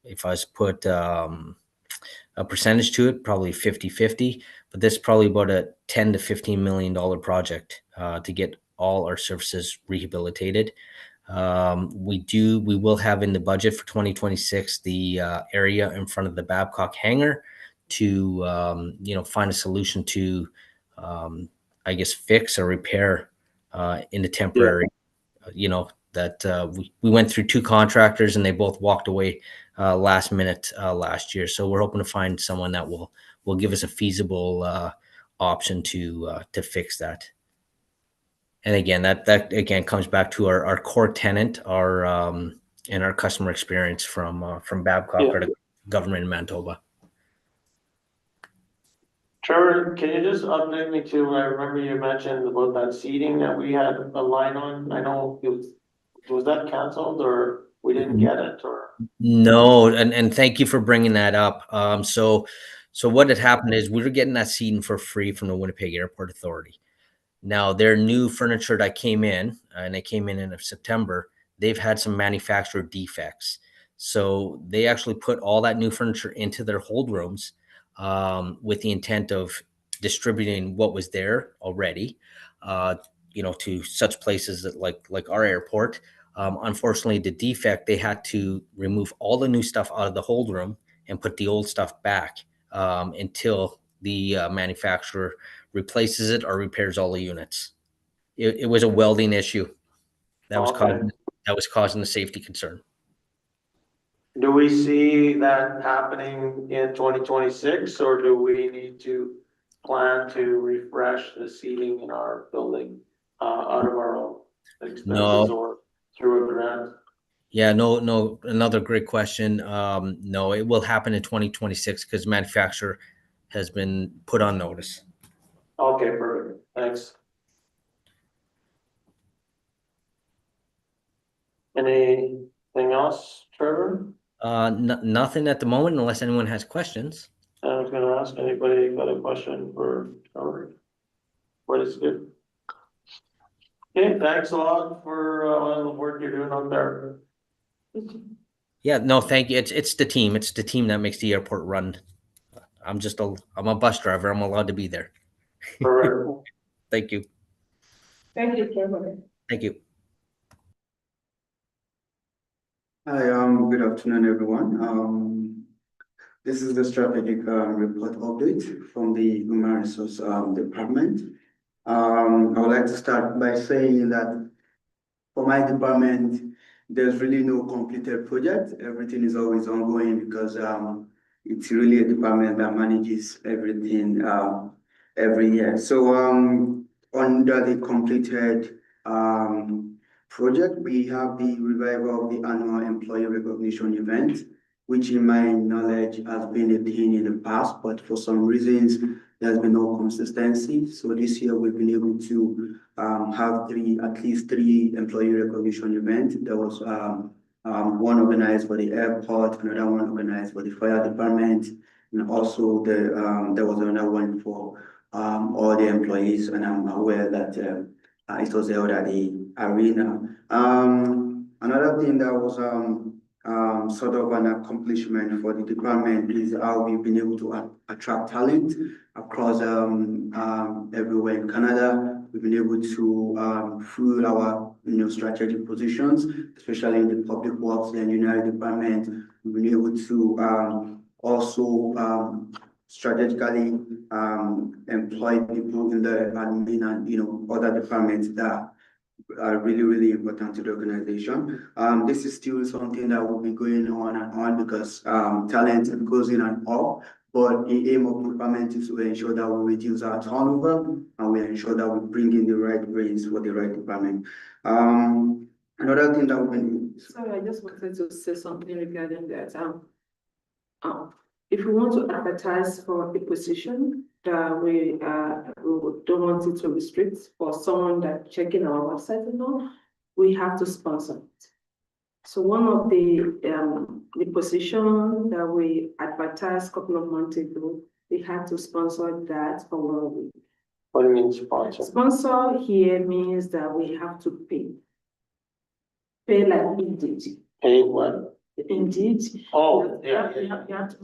if I was put a percentage to it, probably 50-50, but this is probably about a $10 to $15 million project to get all our surfaces rehabilitated. We will have in the budget for 2026 the area in front of the Babcock hangar to find a solution to fix or repair in the temporary. We went through 2 contractors and they both walked away last minute last year. So we're hoping to find someone that will give us a feasible option to fix that. And again, that again comes back to our core tenant, and our customer experience from Babcock or the government in Manitoba. Trevor, can you just update me too? I remember you mentioned about that seating that we had a line on. I know was that canceled or we didn't get it or? No, and thank you for bringing that up. So what had happened is we were getting that seating for free from the Winnipeg Airport Authority. Now their new furniture that came in, and they came in September, they've had some manufacturer defects. So they actually put all that new furniture into their hold rooms with the intent of distributing what was there already, to such places that like our airport. Unfortunately, the defect, they had to remove all the new stuff out of the hold room and put the old stuff back until the manufacturer replaces it or repairs all the units. It was a welding issue that was causing the safety concern. Do we see that happening in 2026 or do we need to plan to refresh the seating in our building out of our own expenses or through a grant? Yeah, no, another great question. No, it will happen in 2026 because manufacturer has been put on notice. Okay, perfect. Thanks. Anything else, Trevor? Nothing at the moment, unless anyone has questions. I was gonna ask, anybody got a question for Trevor? What is good? Okay, thanks a lot for all the work you're doing out there. Yeah, no, thank you. It's the team. It's the team that makes the airport run. I'm a bus driver. I'm allowed to be there. Correct. Thank you. Thank you, Trevor. Thank you. Hi, good afternoon, everyone. This is the strategic report update from the Human Resource Department. I would like to start by saying that for my department, there's really no completed project. Everything is always ongoing because it's really a department that manages everything every year. So under the completed project, we have the revival of the annual employee recognition event, which in my knowledge has been a thing in the past, but for some reasons, there's been no consistency. So this year we've been able to have at least three employee recognition events. There was one organized for the airport, another one organized for the fire department, and also there was another one for all the employees, and I'm aware that it was held at the arena. Another thing that was sort of an accomplishment for the department is how we've been able to attract talent across everywhere in Canada. We've been able to fill our strategic positions, especially in the public works and engineering department. We've been able to also strategically employ people in the admin and other departments that are really, really important to the organization. This is still something that will be going on and on because talent goes in and out. But the aim of the department is to ensure that we reduce our turnover and we ensure that we bring in the right brains for the right department. Another thing that we've been. Sorry, I just wanted to say something regarding that. If we want to advertise for a position that we don't want it to restrict for someone that checking our website and all, we have to sponsor it. So one of the position that we advertised a couple of months ago, we had to sponsor that for 1 week. What do you mean sponsor? Sponsor here means that we have to pay. Pay like Indeed. Paid what? Indeed. Oh, You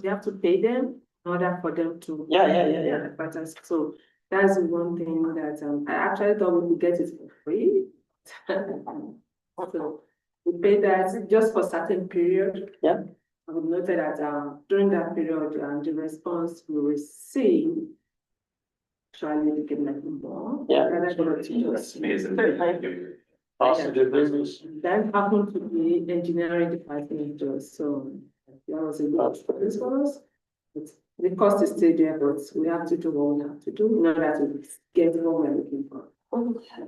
have to pay them in order for them to. Yeah. Advertise. So that's one thing that I actually thought we could get it for free. So we pay that just for certain period. Yeah. I would note that during that period, the response we receive actually became like more. Yeah. That's amazing. Awesome, do business. That happened to be engineering department, so that was a good this for us. The cost is still there, but we have to do what we have to do in order to get what we're looking for.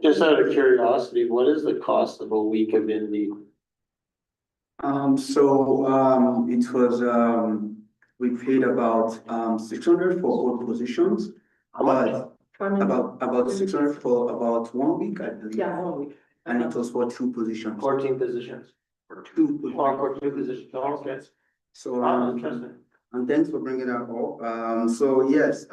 Just out of curiosity, what is the cost of a week of Indeed? It was we paid about 600 for all positions. How much? About 600 for about 1 week, I believe. Yeah, 1 week. And it was for 2 positions. 14 positions. For 2 positions. Or for 2 positions, oh, okay. So Interesting. and thanks for bringing that up. So yes,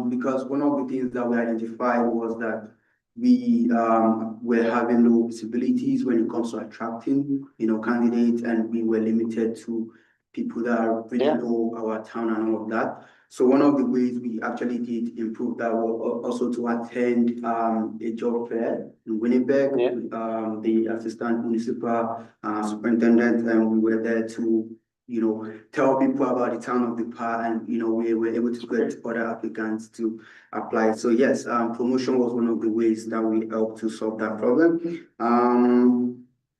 because one of the things that we identified was that we were having low visibilities when it comes to attracting, candidates, and we were limited to people that really know our town and all of that. So one of the ways we actually did improve that was also to attend a job fair in Winnipeg with the assistant municipal superintendent, and we were there to tell people about the town of the Par, and we were able to get other applicants to apply. So yes, promotion was one of the ways that we helped to solve that problem.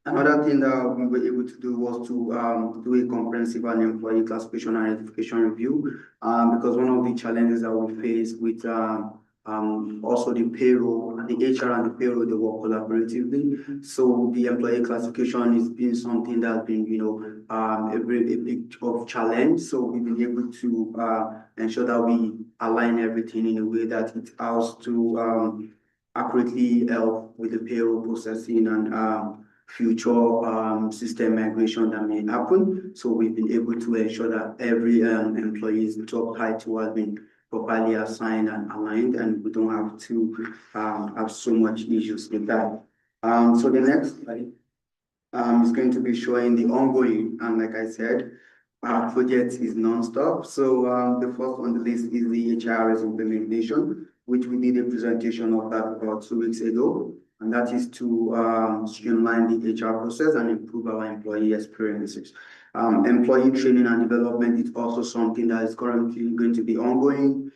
Another thing that we were able to do was to do a comprehensive and employee classification and identification review, because one of the challenges that we face with also the payroll, the HR and the payroll, they work collaboratively. So the employee classification has been something that's been, a big of challenge. So we've been able to ensure that we align everything in a way that it has to accurately help with the payroll processing and future system migration that may happen. So we've been able to ensure that every employee's job title has been properly assigned and aligned, and we don't have to have so much issues with that. So the next slide is going to be showing the ongoing, and like I said, our project is non-stop. So the first on the list is the HRS implementation, which we did a presentation of that about 2 weeks ago. And that is to streamline the HR process and improve our employee experiences. Employee training and development is also something that is currently going to be ongoing.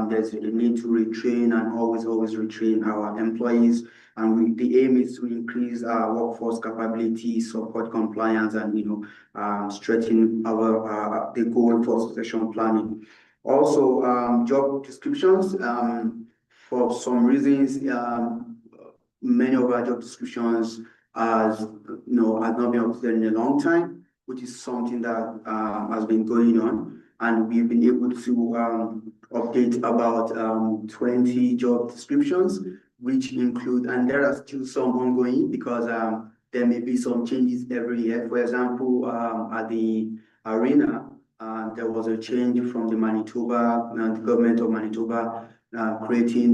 There's a need to retrain and always retrain our employees. And the aim is to increase our workforce capability, support compliance, and strengthen our the goal for succession planning. Also, job descriptions. For some reasons, many of our job descriptions has not been updated in a long time, which is something that has been going on, and we've been able to update about 20 job descriptions, which include, and there are still some ongoing because there may be some changes every year. For example, at the arena, there was a change from the Manitoba, the government of Manitoba creating,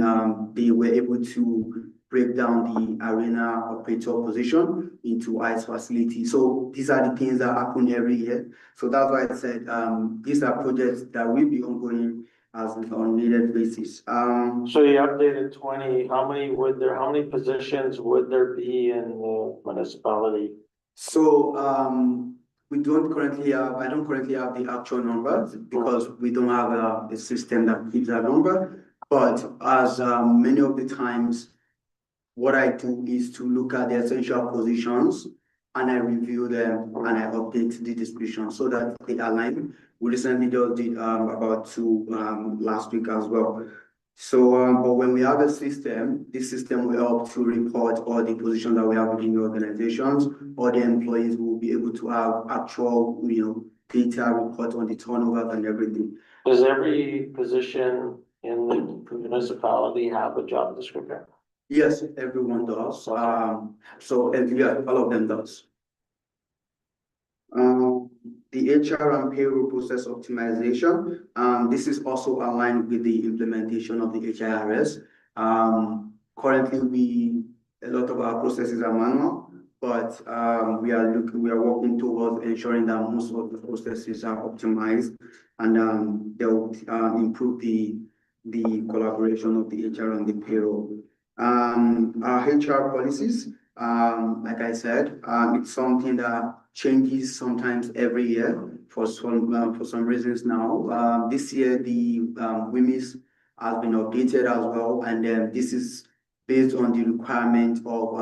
they were able to break down the arena operator position into ICE facility. So these are the things that happen every year. So that's why I said these are projects that will be ongoing as on needed basis. So you updated 20, how many positions would there be in the municipality? So I don't currently have the actual numbers because we don't have a system that gives that number. But as many of the times, what I do is to look at the essential positions and I review them and I update the description so that they align. We recently just did about two last week as well. So, but when we have a system, this system will help to report all the positions that we have within the organizations. All the employees will be able to have actual, data report on the turnover and everything. Does every position in the municipality have a job description? Yes, everyone does. Yeah, all of them does. The HR and payroll process optimization. This is also aligned with the implementation of the HIRS. Currently, a lot of our processes are manual, but we are working towards ensuring that most of the processes are optimized and they'll improve the collaboration of the HR and the payroll. Our HR policies, like I said, it's something that changes sometimes every year for some reasons now. This year, the WHMIS has been updated as well, and this is based on the requirement of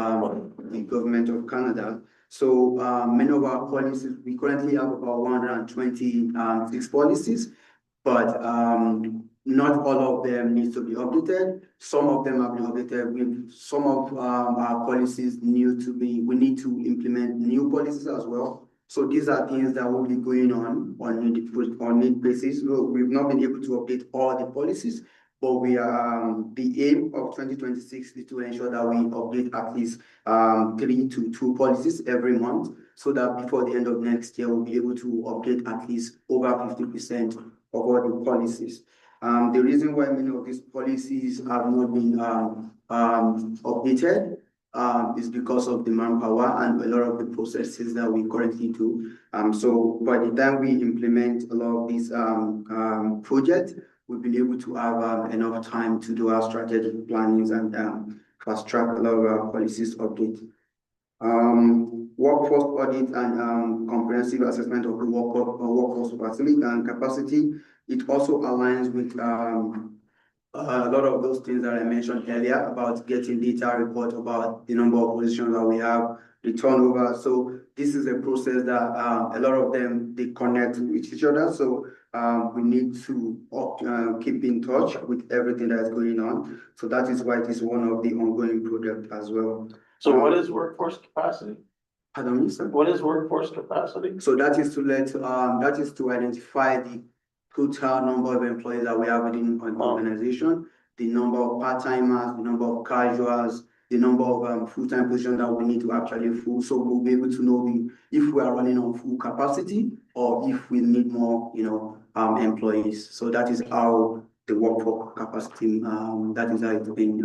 the government of Canada. So many of our policies, we currently have about 126 policies, but not all of them need to be updated. Some of them have been updated. With some of our policies we need to implement new policies as well. So these are things that will be going on need basis. So we've not been able to update all the policies, but we are the aim of 2026 is to ensure that we update at least 3 to 2 policies every month, so that before the end of next year we'll be able to update at least over 50% of all the policies. The reason why many of these policies have not been updated is because of the manpower and a lot of the processes that we currently do. So by the time we implement a lot of these projects, we've been able to have enough time to do our strategic plannings and fast track a lot of our policies update. Workforce audit and comprehensive assessment of the workforce facility and capacity. It also aligns with a lot of those things that I mentioned earlier about getting data report about the number of positions that we have, the turnover. So this is a process that a lot of them, they connect with each other. So we need to keep in touch with everything that is going on. So that is why it is one of the ongoing projects as well. So what is workforce capacity? Pardon me, sir? What is workforce capacity? So that is to identify the total number of employees that we have within an organization, the number of part-timers, the number of casuals, the number of full-time positions that we need to actually fill. So we'll be able to know if we are running on full capacity or if we need more, employees. So that is how the workforce capacity, that is how it's being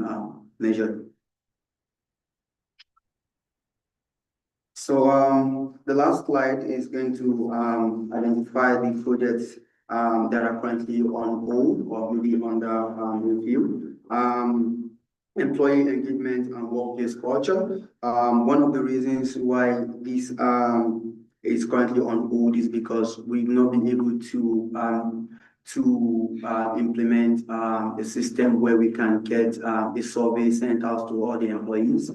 measured. So the last slide is going to identify the projects that are currently on hold or maybe under review. Employee engagement and workplace culture. One of the reasons why this is currently on hold is because we've not been able to implement a system where we can get a survey sent out to all the employees.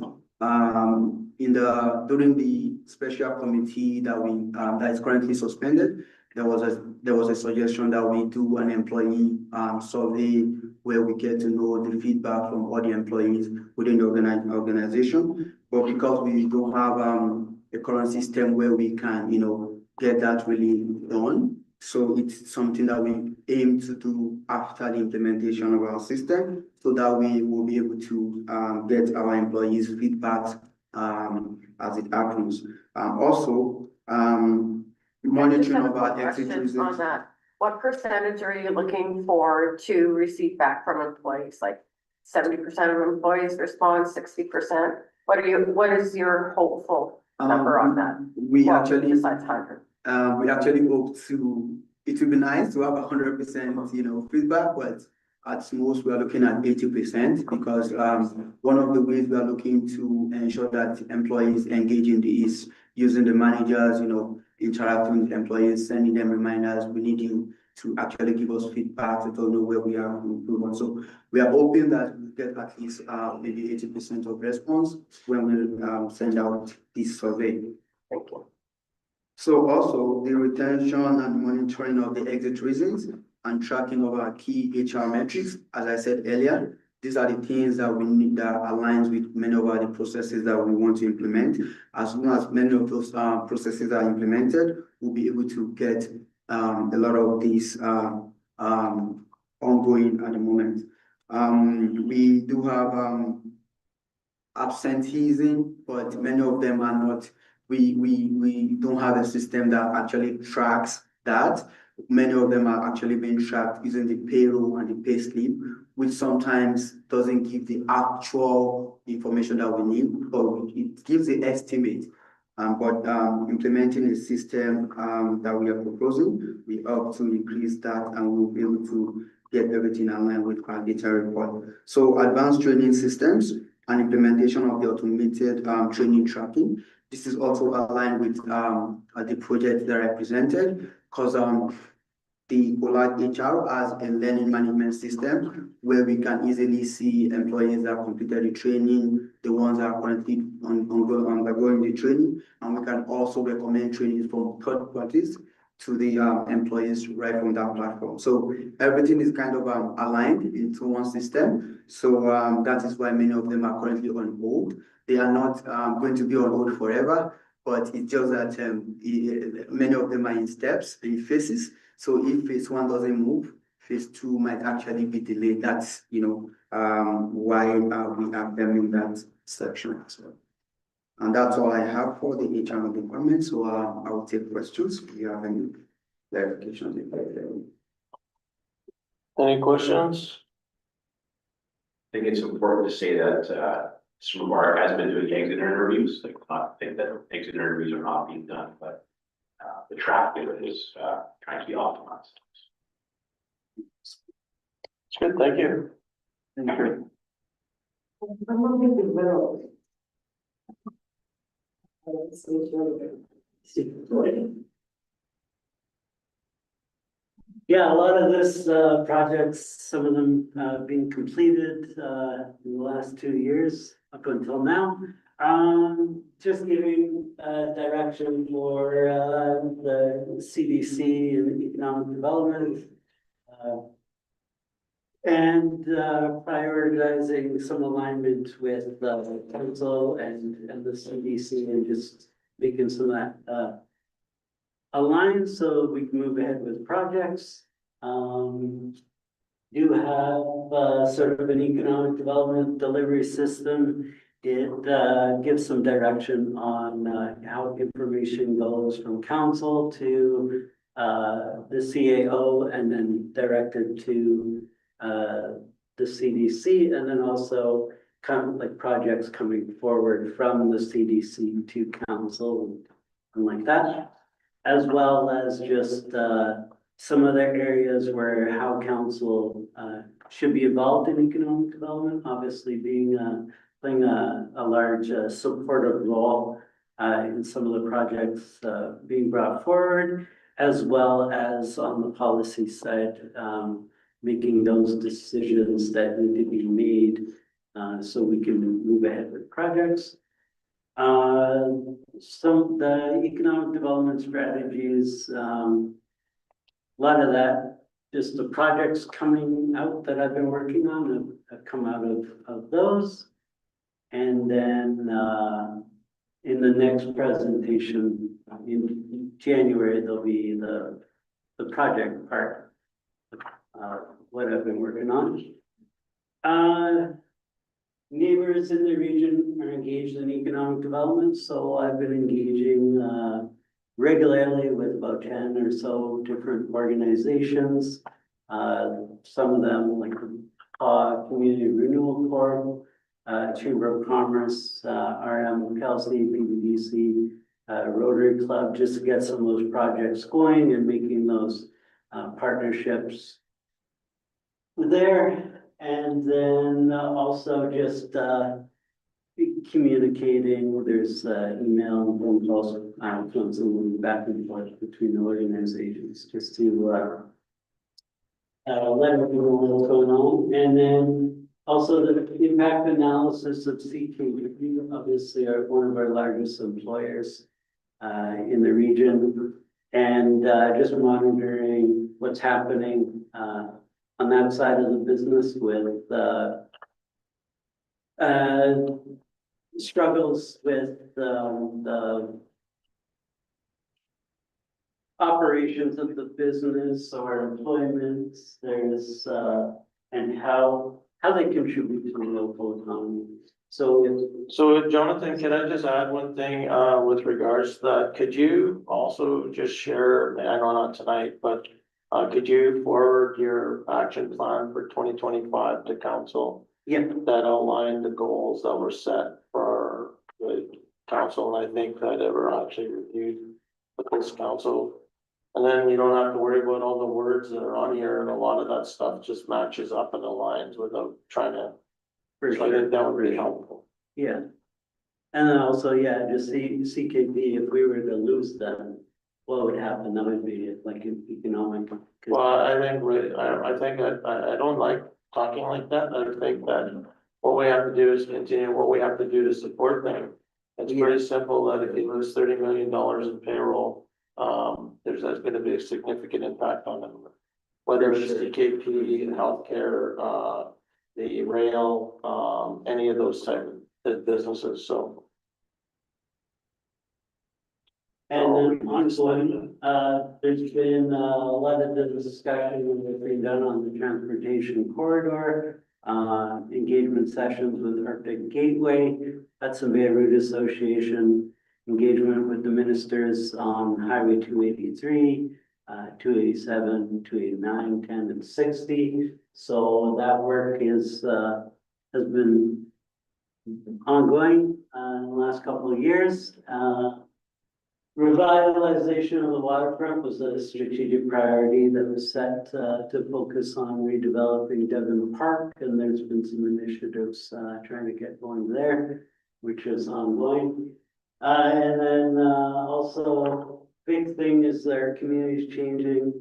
During the special committee that is currently suspended, there was a suggestion that we do an employee survey where we get to know the feedback from all the employees within the organization. But because we don't have a current system where we can, get that really done, so it's something that we aim to do after the implementation of our system, so that we will be able to get our employees' feedback as it happens. Also, monitoring of our exit On results. that, what percentage are you looking for to receive back from employees? Like, 70% of employees respond, 60%. What is your hopeful number on that? We Well, actually, besides 100. we actually hope to, it would be nice to have 100%, feedback, but at most, we are looking at 80% because, one of the ways we are looking to ensure that employees engage in this is using the managers, interacting with employees, sending them reminders. We need you to actually give us feedback to know where we are improving. So we are hoping that we get at least, maybe 80% of response when we, send out this survey. Thank you. So also the retention and monitoring of the exit reasons and tracking of our key HR metrics, as I said earlier, these are the things that we need that aligns with many of our processes that we want to implement. As soon as many of those processes are implemented, we'll be able to get a lot of these ongoing at the moment. We do have absenteeism, but many of them are not. We don't have a system that actually tracks that. Many of them are actually being tracked using the payroll and the pay slip, which sometimes doesn't give the actual information that we need, but it gives the estimate. But implementing a system that we are proposing, we hope to increase that and we'll be able to get everything in line with our data report. So advanced training systems and implementation of the automated training tracking. This is also aligned with the project that I presented, because the Pollard HR has a learning management system where we can easily see employees that completed the training, the ones that are currently undergoing the training, and we can also recommend trainings from third parties to the employees right from that platform. So everything is kind of aligned into one system. So that is why many of them are currently on hold. They are not going to be on hold forever, but it's just that many of them are in steps, in phases. So if phase 1 doesn't move, phase 2 might actually be delayed. That's why we have them in that section as well. And that's all I have for the HR department. So I will take questions if you have any clarifications. Any questions? I think it's important to say that Smart has been doing exit interviews. Like, not think that exit interviews are not being done, but the tracking is trying to be optimized. Good, thank you. Thank you. Yeah, a lot of this projects, some of them being completed in the last 2 years up until now. Just giving direction for the CDC and economic development. And prioritizing some alignment with the council and the CDC, and just making some of that aligned so we can move ahead with projects. Do have sort of an economic development delivery system. It gives some direction on how information goes from council to the CAO and then directed to the CDC, and then also kind of like projects coming forward from the CDC to council and like that, as well as just some other areas where how council should be involved in economic development, obviously being playing a large supportive role in some of the projects being brought forward, as well as on the policy side, making those decisions that need to be made so we can move ahead with projects. Some the economic development strategies, a lot of that, just the projects coming out that I've been working on have come out of those. And then in the next presentation in January, there'll be the project part. What I've been working on. Neighbors in the region are engaged in economic development, so I've been engaging regularly with about 10 or so different organizations. Some of them, like Community Renewal Corp, Chamber of Commerce, RM Kelsey, PBDC, Rotary Club, just to get some of those projects going and making those partnerships there. And then also just communicating, there's email and phone calls, constantly back and forth between the organizations, just to let everyone know what's going on. And then also the impact analysis of CKU, obviously are one of our largest employers in the region. And just monitoring what's happening on that side of the business with struggles with the operations of the business or employment, there's and how they contribute to the local economy. So Jonathan, can I just add one thing with regards to that? Could you also just share, I know not tonight, but could you forward your action plan for 2025 to council? Yeah. That outlined the goals that were set for the council, and I think that ever actually reviewed with this council. And then you don't have to worry about all the words that are on here, and a lot of that stuff just matches up and aligns without trying to. So I think that would be helpful. Yeah. And then also, yeah, just CKP, if we were to lose them, what would happen? That would be like an economic. Well, I think I don't like talking like that. I think that what we have to do is continue what we have to do to support them. It's pretty simple that if you lose $30 million in payroll, that's gonna be a significant impact on them. Whether it's CKP, healthcare, the rail, any of those type of businesses, so. And then ongoing, there's been a lot of the discussion that's been done on the transportation corridor, engagement sessions with Arctic Gateway, Hudson Bay Route Association, engagement with the ministers on Highway 283, 287, 289, 10, and 60. So that work has been ongoing in the last couple of years. Revitalization of the waterfront was a strategic priority that was set to focus on redeveloping Devon Park, and there's been some initiatives trying to get going there, which is ongoing. And then also big thing is their community's changing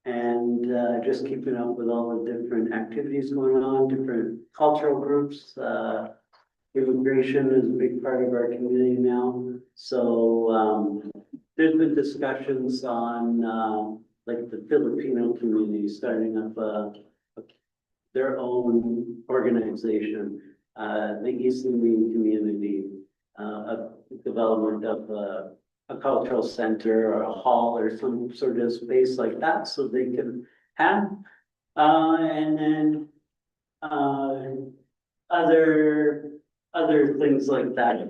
and just keeping up with all the different activities going on, different cultural groups. Immigration is a big part of our community now. So there's been discussions on like the Filipino community starting up their own organization, the East Indian community, of development of a cultural center or a hall or some sort of space like that so they can have. And then other things like that.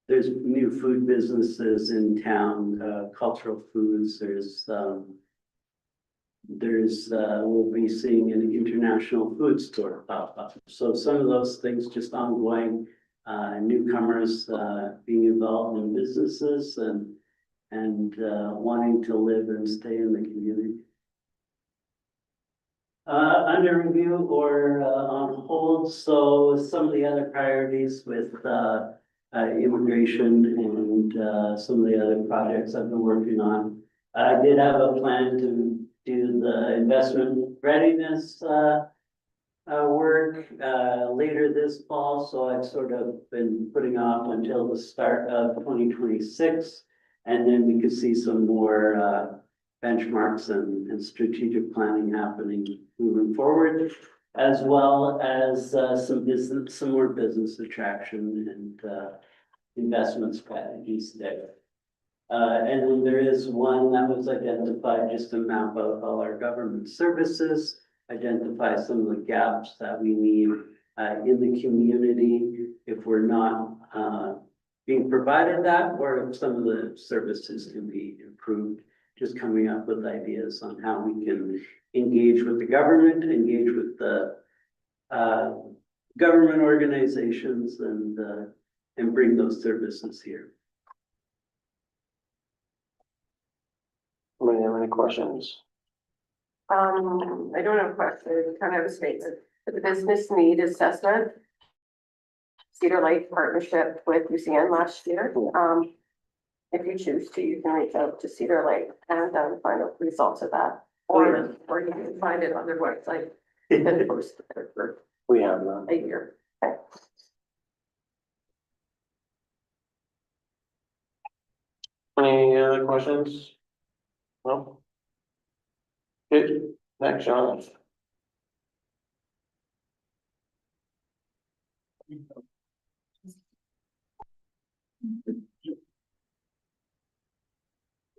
There's new food businesses in town, cultural foods. We'll be seeing an international food store pop up. So some of those things just ongoing, newcomers being involved in businesses and wanting to live and stay in the community. Under review or on hold, so some of the other priorities with immigration and some of the other projects I've been working on. I did have a plan to do the investment readiness work later this fall, so I've sort of been putting off until the start of 2026, and then we could see some more benchmarks and strategic planning happening moving forward, as well as some more business attraction and investment strategies there. And then there is one that was identified just to map out all our government services, identify some of the gaps that we need in the community if we're not being provided that, or if some of the services can be improved. Just coming up with ideas on how we can engage with the government, engage with the government organizations and bring those services here. Anybody have any questions? I don't have a question, kind of a statement. For the business need assessment, Cedar Lake partnership with UCN last year. If you choose to, you can reach out to Cedar Lake and find out the results of that. Or you can find it on their website. And post it for We have none. a year. Okay. Any other questions? No? Good, next, Sean.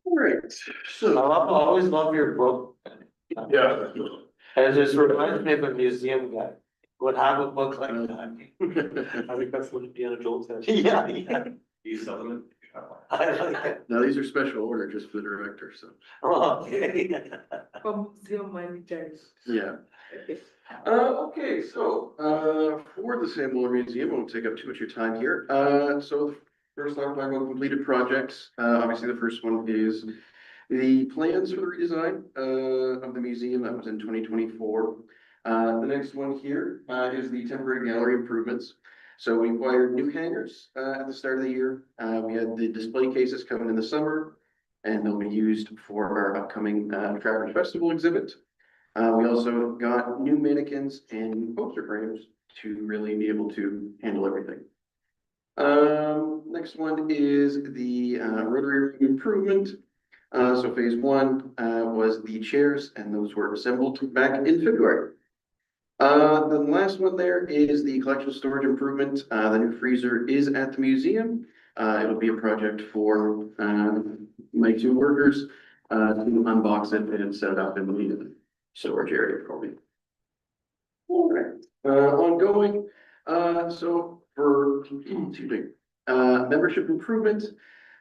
Alright, I so, always love your book. yeah. And it just reminds me of a museum guy, would have a book like that. I think that's what Indiana Jones has. Yeah, yeah, You sell them? I like it. Now, these are special order just for the director, so, Okay. From museum managers. yeah. Okay, so, for the Sam Muller Museum, I won't take up too much of your time here. So first I'll talk about completed projects. Obviously, the first one is the plans for the redesign, of the museum. That was in 2024. The next one here, is the temporary gallery improvements. So we acquired new hangars, at the start of the year. We had the display cases coming in the summer, and they'll be used for our upcoming, Trappers Festival exhibit. We also got new mannequins and poster frames to really be able to handle everything. Next one is the rotary room improvement. So phase one was the chairs, and those were assembled back in February. The last one there is the collection storage improvement. The new freezer is at the museum. It'll be a project for my two workers to unbox it and set it up in the storage area for me. All right, ongoing, so for, excuse me, membership improvement,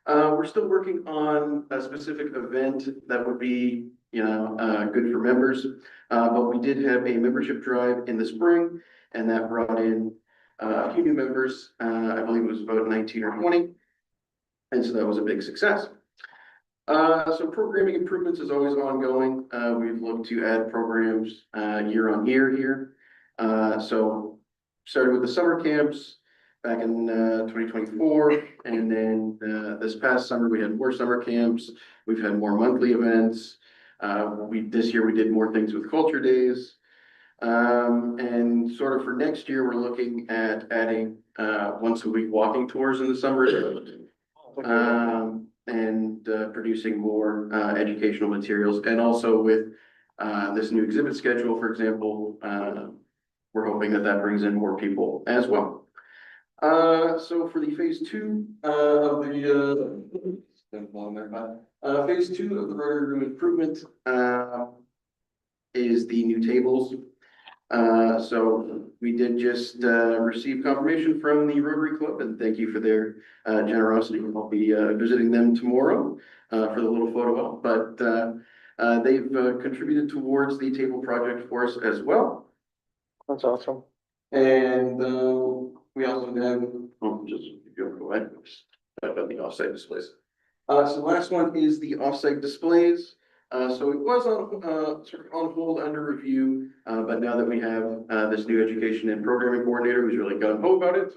we're still working on a specific event that would be, good for members. But we did have a membership drive in the spring, and that brought in a few new members. I believe it was about 19 or 20. And so that was a big success. So programming improvements is always ongoing. We've looked to add programs year on year here. So started with the summer camps back in 2024, and then this past summer we had more summer camps. We've had more monthly events. This year we did more things with culture days. And sort of for next year, we're looking at adding once a week walking tours in the summer. And producing more educational materials, and also with this new exhibit schedule, for example, we're hoping that that brings in more people as well. So for the phase two of the phase two of the rotary room improvement is the new tables. So we did just receive confirmation from the Rotary Club, and thank you for their generosity. I'll be visiting them tomorrow for the little photo op, but they've contributed towards the table project for us as well. That's awesome. And we also have, just if you go ahead, I've got the offsite displays. So the last one is the offsite displays. So it was on sort of on hold under review, but now that we have this new education and programming coordinator who's really gung ho about it.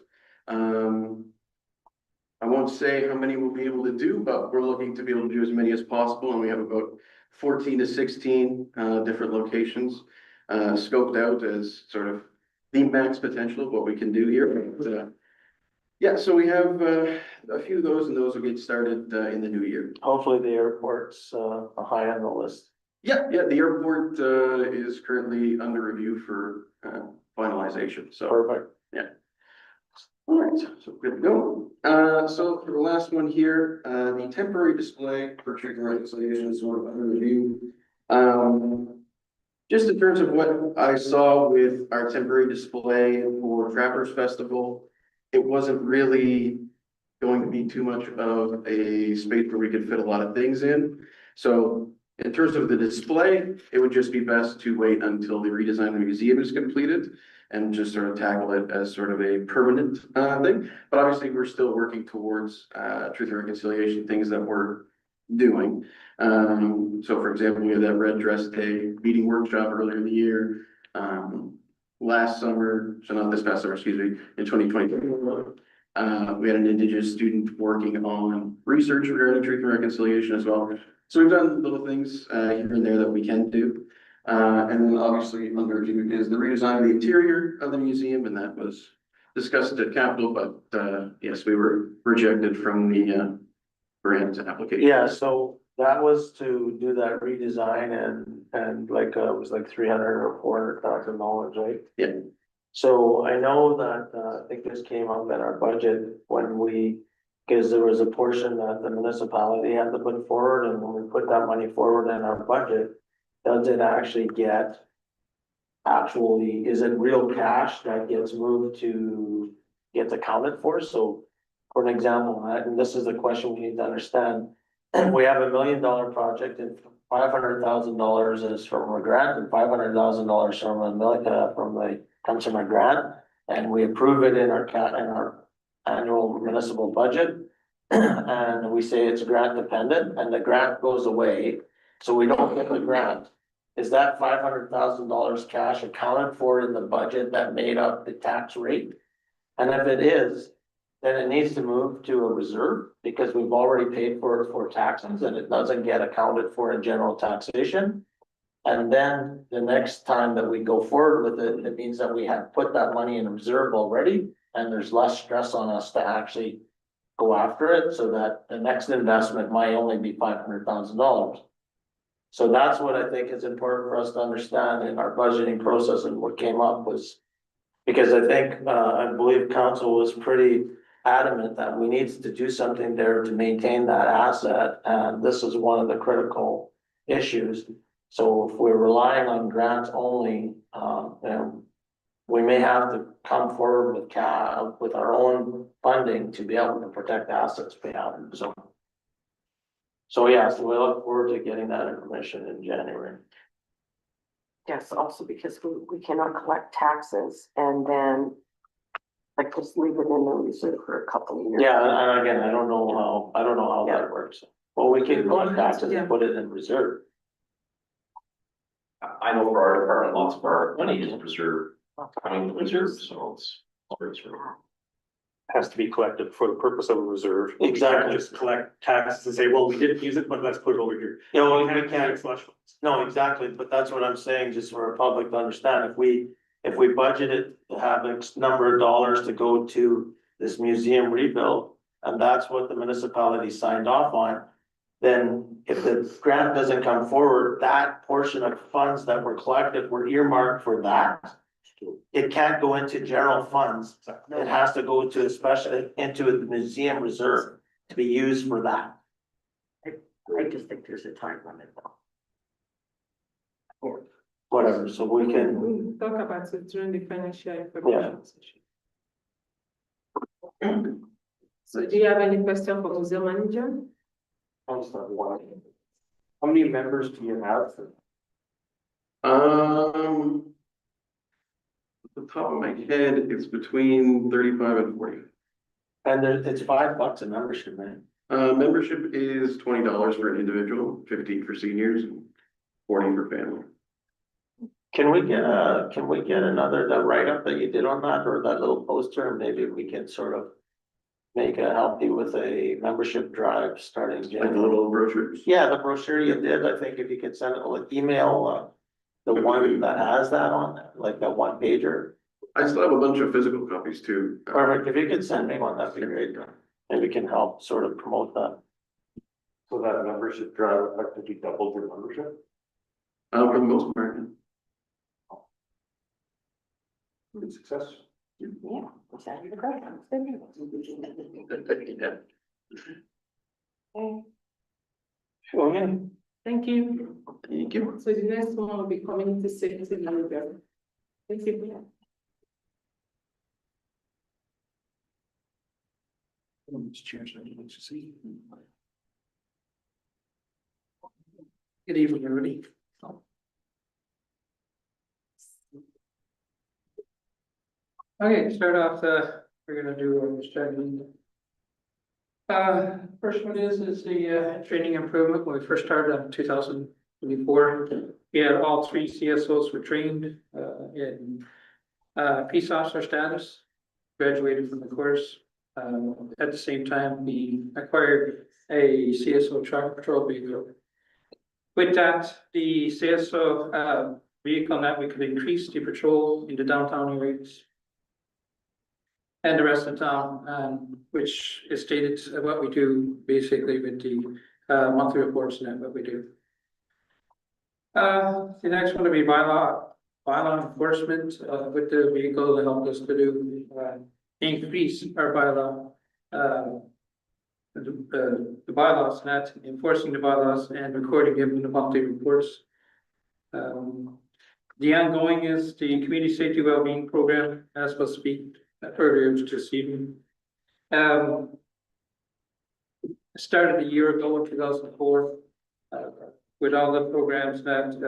I won't say how many we'll be able to do, but we're looking to be able to do as many as possible, and we have about 14 to 16 different locations scoped out as sort of the max potential of what we can do here. But, yeah, so we have a few of those, and those will get started in the new year. Hopefully the airport's high on the list. Yeah, the airport is currently under review for finalization, so. Perfect. All right, so good to go. So for the last one here, the temporary display for chicken reconciliation is sort of under review. Just in terms of what I saw with our temporary display for Trappers Festival, it wasn't really going to be too much of a space where we could fit a lot of things in. So In terms of the display, it would just be best to wait until the redesign of the museum is completed and just sort of tackle it as sort of a permanent thing. But obviously, we're still working towards truth and reconciliation, things that we're doing. So for example, we had that Red Dress Day meeting workshop earlier in the year. Last summer, so not this past summer, excuse me, in 2020. We had an Indigenous student working on research regarding truth and reconciliation as well. So we've done little things here and there that we can do. And then obviously under review is the redesign of the interior of the museum, and that was discussed at Capitol, but yes, we were rejected from the grant application. Yeah, so that was to do that redesign and like, it was like 300 or $400,000, right? Yeah. So I know that, I think this came up in our budget when because there was a portion that the municipality had to put forward, and when we put that money forward in our budget, does it actually is it real cash that gets moved gets accounted for? So for an example, and this is the question we need to understand, we have $1 million project and $500,000 is from a grant and $500,000 comes from a grant, and we approve it in our annual municipal budget. And we say it's grant dependent and the grant goes away, so we don't get the grant. Is that $500,000 cash accounted for in the budget that made up the tax rate? And if it is, then it needs to move to a reserve because we've already paid for it for taxes and it doesn't get accounted for in general taxation. And then the next time that we go forward with it, it means that we have put that money in reserve already and there's less stress on us to actually go after it, so that the next investment might only be $500,000. So that's what I think is important for us to understand in our budgeting process, and what came up was, because I think, I believe council was pretty adamant that we needed to do something there to maintain that asset, and this is one of the critical issues. So if we're relying on grants only, we may have to come forward with our own funding to be able to protect the assets we have. So yeah, so we look forward to getting that information in January. Yes, also because we cannot collect taxes and then like just leave it in the reserve for a couple of years. Yeah, and again, I don't know how that works. Well, we can collect taxes and put it in reserve. I know for our department, lots of our money is reserved, coming to reserve, so it's. Has to be collected for the purpose of a reserve. Exactly. Just collect taxes and say, well, we didn't use it, but let's put it over here. You know, we can't, flush funds. no, exactly, but that's what I'm saying, just for our public to understand, if we budgeted to have X number of dollars to go to this museum rebuild, and that's what the municipality signed off on, then if the grant doesn't come forward, that portion of funds that were collected were earmarked for that. It can't go into general funds, it has to go to into the museum reserve to be used for that. I just think there's a time limit though. Whatever, so we can, We talk about it during the financial information session. So do you have any question for museum manager? How many members do you have? At the top of my head, it's between 35 and 40. and it's $5 a membership, man. Membership is $20 for an individual, 50 for seniors, and 40 for family. Can we get another, the write-up that you did on that, or that little poster, and maybe we can sort of help you with a membership drive starting Like the January? little brochures. Yeah, the brochure you did, I think if you could send it, like email, the one that has that on, like that one pager. I still have a bunch of physical copies too. Perfect, if you could send me one, that'd be great, and we can help sort of promote that. So that membership drive effectively doubled your membership? For the most part. Good success. Yeah, exactly. Okay. Thank you. Thank you. So the next one will be community safety manager. Thank you. Good evening, everybody. Okay, to start off, we're gonna do a strategy. First one is the training improvement. When we first started in 2024, we had all 3 CSOs were trained in peace officer status, graduated from the course. At the same time, we acquired a CSO truck patrol vehicle. With that, the CSO vehicle that we could increase the patrol into downtown areas and the rest of town, which is stated what we do basically with the monthly reports and what we do. The next one will be bylaw enforcement with the vehicle to help us to do increase our bylaw. The bylaws, not enforcing the bylaws and recording them in the monthly reports. The ongoing is the community safety wellbeing program, as was speak earlier this evening. Started a year ago in 2004 with all the programs that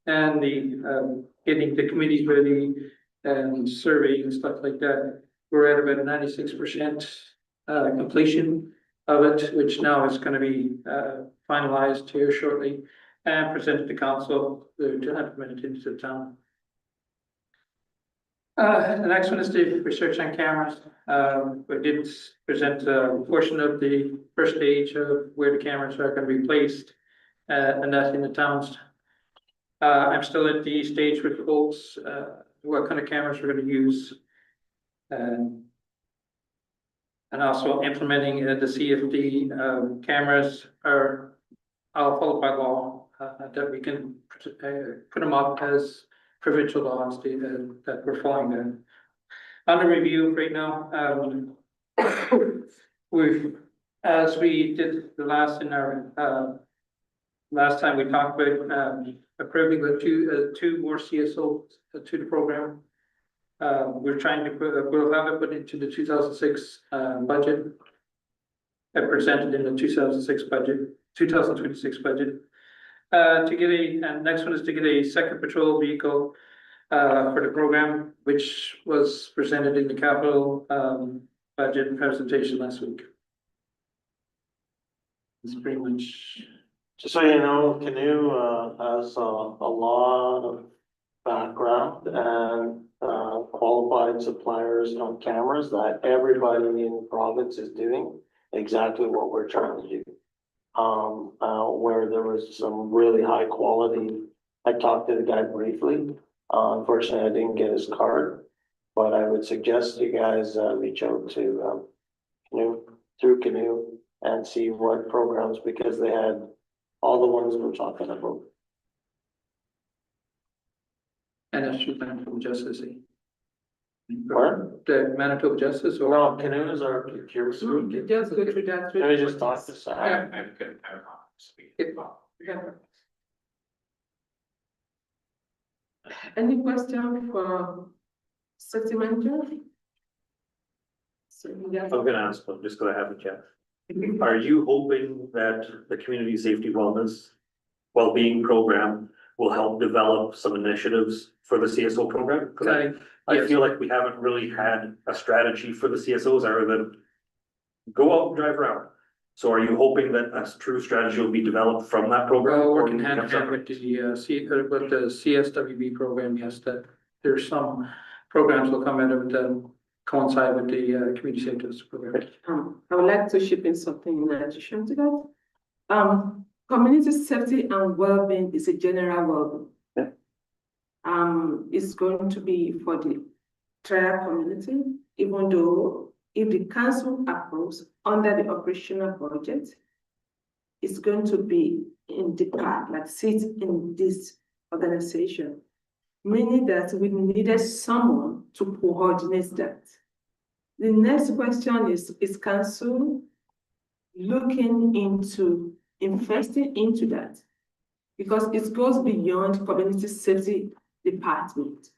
and the getting the committees ready and surveying and stuff like that. We're at about 96% completion of it, which now is going to be finalized here shortly and presented to council to implement it into the town. The next one is the research on cameras. We did present a portion of the first stage of where the cameras are going to be placed, and that's in the towns. I'm still at the stage with folks, what kind of cameras we're going to use. And also implementing the CFD cameras are all followed by law, that we can put them up as provincial laws that we're following them. Under review right now, as we did the last in our last time we talked about approving the two more CSOs to the program. We're trying to we'll have it put into the 2006 budget and presented in the 2026 budget. To get and next one is to get a second patrol vehicle for the program, which was presented in the capital budget presentation last week. It's pretty much. Just so you know, Canoe has a lot of background and qualified suppliers on cameras that everybody in the province is doing exactly what we're trying to do. Where there was some really high quality, I talked to the guy briefly. Unfortunately, I didn't get his card, but I would suggest you guys reach out to Canoe through Canoe and see what programs, because they had all the ones we're talking about. And that's through Manitoba Justice. What? The Manitoba Justice or? No, Canoe is our procurement. Just go through that. Let me just talk to Sam. I'm good. Any question for city manager? So, yeah. I'm gonna ask, I'm just gonna have a chat. Are you hoping that the community safety wellbeing program will help develop some initiatives for the CSO program? Cause I feel like we haven't really had a strategy for the CSOs other than go out and drive around. So are you hoping that a true strategy will be developed from that program? Well, or working hand in hand separate? with the CSWB program, yes, that there's some programs will come out of it coincide with the community safety program. I would like to chip in something in addition to that. Community safety and well-being is a general well-being. It's going to be for the entire community, even though if the council approves under the operational budget, it's going to be in the part, like sit in this organization, meaning that we needed someone to coordinate that. The next question is council looking into investing into that? Because it goes beyond community safety department.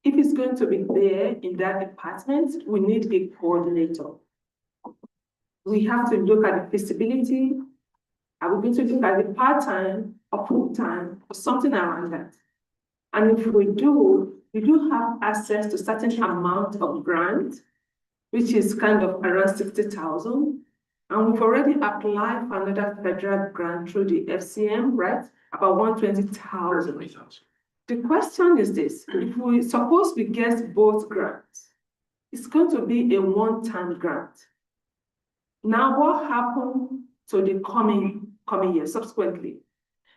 If it's going to be there in that department, we need a coordinator. We have to look at the feasibility Are we going to look at the part-time or full-time or something around that? And if we do have access to certain amount of grant, which is kind of around 60,000. And we've already applied for another federal grant through the FCM, right? About 120,000. The question is this: if we suppose we get both grants, it's going to be a one-time grant. Now, what happened to the coming year subsequently?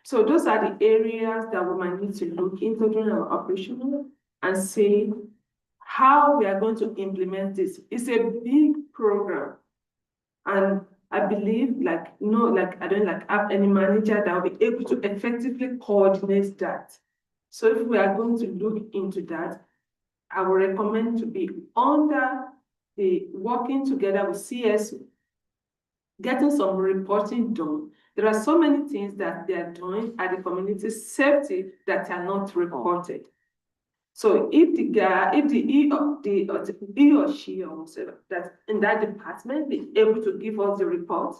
So those are the areas that we might need to look into during our operational and see how we are going to implement this. It's a big program. And I believe I don't have any manager that will be able to effectively coordinate that. So if we are going to look into that, I would recommend to be under the working together with CSO, getting some reporting done. There are so many things that they are doing at the community safety that are not reported. So if he or she or whatever that's in that department be able to give us the report,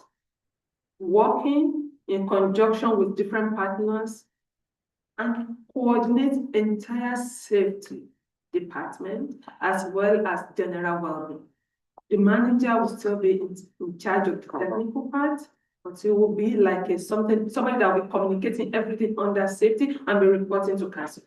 working in conjunction with different partners and coordinate entire safety department as well as general well-being. The manager will still be in charge of the technical part, but it will be like somebody that will be communicating everything under safety and be reporting to council.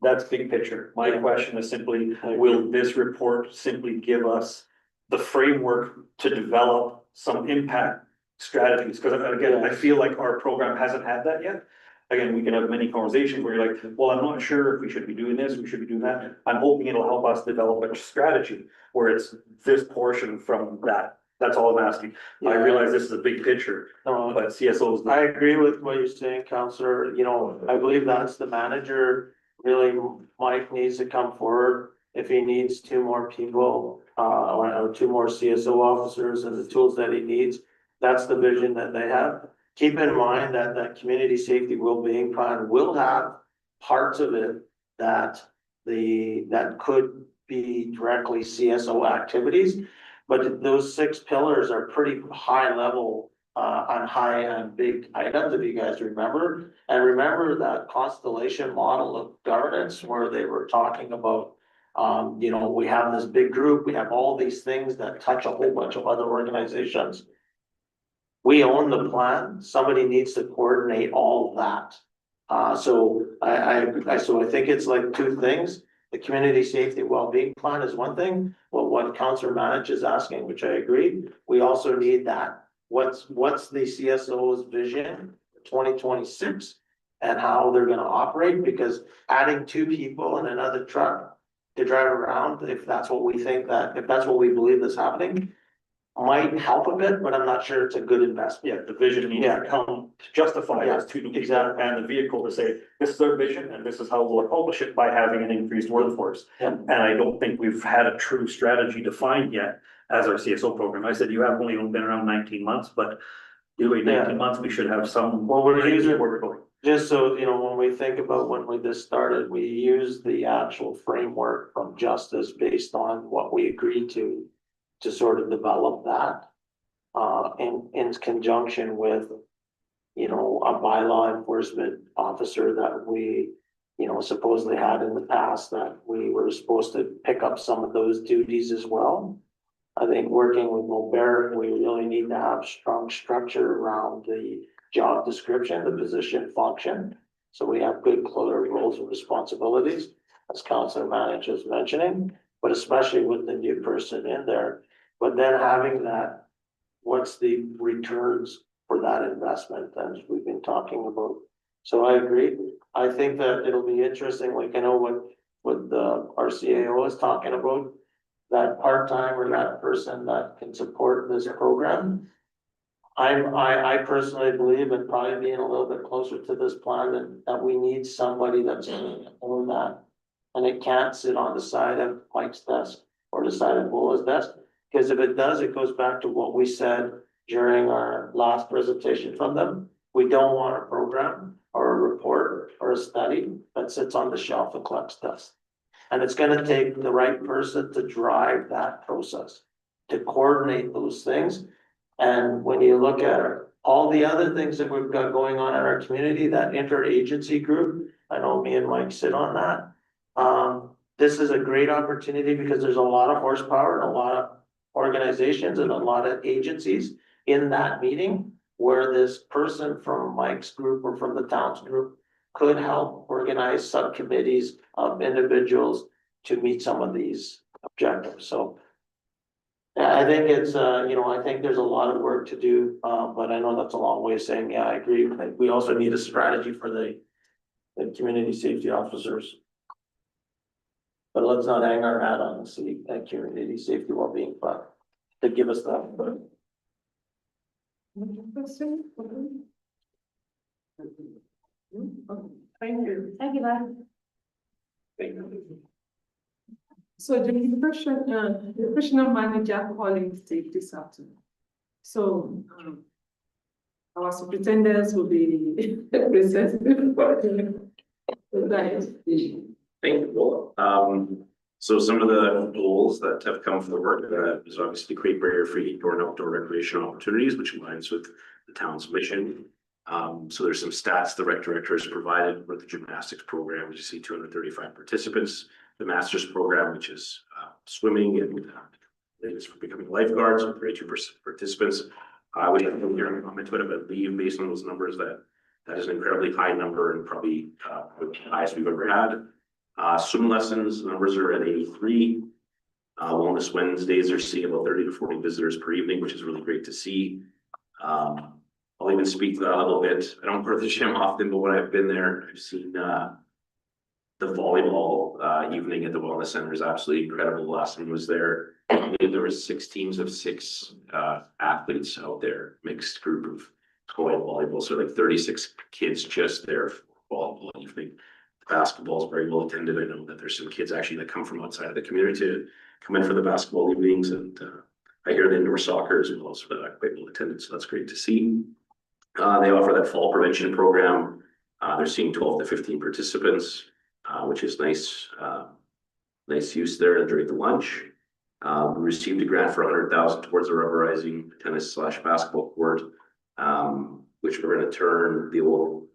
That's big picture. My question is simply, will this report simply give us the framework to develop some impact strategies? Because again, I feel like our program hasn't had that yet. Again, we can have many conversations where you're like, well, I'm not sure if we should be doing this, we should be doing that. I'm hoping it'll help us develop a strategy where it's this portion from that. That's all I'm asking. I realize this is a big picture, but CSOs. I agree with what you're saying, Counselor. You know, I believe that's the manager. Really, Mike needs to come forward if he needs 2 more people, or 2 more CSO officers and the tools that he needs. That's the vision that they have. Keep in mind that that community safety well-being plan will have parts of it that could be directly CSO activities, but those 6 pillars are pretty high level on high and big items, if you guys remember. And remember that constellation model of governance where they were talking about, you know, we have this big group, we have all these things that touch a whole bunch of other organizations. We own the plan, somebody needs to coordinate all of that. So I think it's like 2 things. The community safety well-being plan is one thing, but what Councillor Manich is asking, which I agree, we also need that. What's the CSO's vision, 2026, and how they're gonna operate, because adding 2 people and another truck to drive around, if that's what we believe is happening, might help a bit, but I'm not sure it's a good investment. Yeah, the vision needs to come to justify those 2 new people exactly. and the vehicle to say, this is our vision and this is how we'll accomplish it by having an increased workforce. Yeah. And I don't think we've had a true strategy defined yet as our CSO program. I said, you have only been around 19 months, but you wait 19 months, we should have some. Well, we're idea using, where we're going. just so, you know, when we think about when we just started, we used the actual framework from Justice based on what we agreed to sort of develop that. In conjunction with, you know, a bylaw enforcement officer that we, you know, supposedly had in the past, that we were supposed to pick up some of those duties as well. I think working with Mulberry, we really need to have strong structure around the job description, the position function. So we have good clear roles and responsibilities, as Councillor Manich is mentioning, but especially with the new person in there. But then having that, what's the returns for that investment as we've been talking about? So I agree. I think that it'll be interesting, like I know what the RCAO is talking about, that part-time or that person that can support this program. I personally believe, and probably being a little bit closer to this plan, that we need somebody that's gonna own that. And it can't sit on the side of Mike's desk or the side of Bola's desk. Because if it does, it goes back to what we said during our last presentation from them. We don't want a program or a report or a study that sits on the shelf of Clark's desk. And it's gonna take the right person to drive that process, to coordinate those things. And when you look at all the other things that we've got going on in our community, that interagency group, I know me and Mike sit on that. This is a great opportunity because there's a lot of horsepower and a lot of organizations and a lot of agencies in that meeting where this person from Mike's group or from the town's group could help organize subcommittees of individuals to meet some of these objectives, so. Yeah, I think it's, I think there's a lot of work to do, but I know that's a long way of saying, yeah, I agree. Like, we also need a strategy for the community safety officers. But let's not hang our hat on the city, community safety wellbeing, but to give us that, but. Thank you. Thank you, Bob. So the professional manager calling state this afternoon. So, our superintendents will be presenting. Thank you, Paula. So some of the goals that have come forward is obviously to create barrier-free indoor and outdoor recreation opportunities, which aligns with the town's mission. So there's some stats the rec director has provided with the gymnastics program, which you see 235 participants. The master's program, which is swimming and it's for becoming lifeguards, with 32 participants. We have a comment to it, but believe based on those numbers that is an incredibly high number and probably the highest we've ever had. Swim lessons numbers are at 83. Wellness Wednesdays are seeing about 30 to 40 visitors per evening, which is really great to see. I'll even speak to that a little bit. I don't go to the gym often, but when I've been there, I've seen the volleyball evening at the wellness center is absolutely incredible. The last time I was there, I believe there was 6 teams of 6 athletes out there, mixed group of volleyball. So like 36 kids just there for volleyball evening. Basketball is very well attended. I know that there's some kids actually that come from outside of the community to come in for the basketball evenings, and I hear the indoor soccer as well, so that quite well attended. So that's great to see. They offer that fall prevention program. They're seeing 12 to 15 participants, which is nice. Nice use there during the lunch. We received a grant for $100,000 towards the rubberizing tennis/basketball court, which we're going to turn the old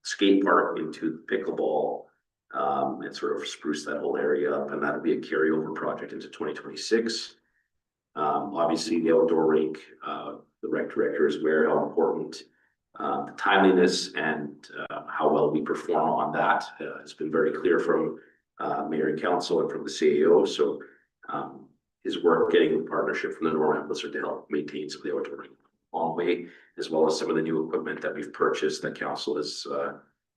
skate park into pickleball and sort of spruce that whole area up, and that'll be a carryover project into 2026. Obviously, the outdoor rink, the rec director is aware how important the timeliness and how well we perform on that has been very clear from mayor and council and from the CAO. So his work getting the partnership from the Norman Ambassador to help maintain some of the outdoor rink along the way, as well as some of the new equipment that we've purchased that council has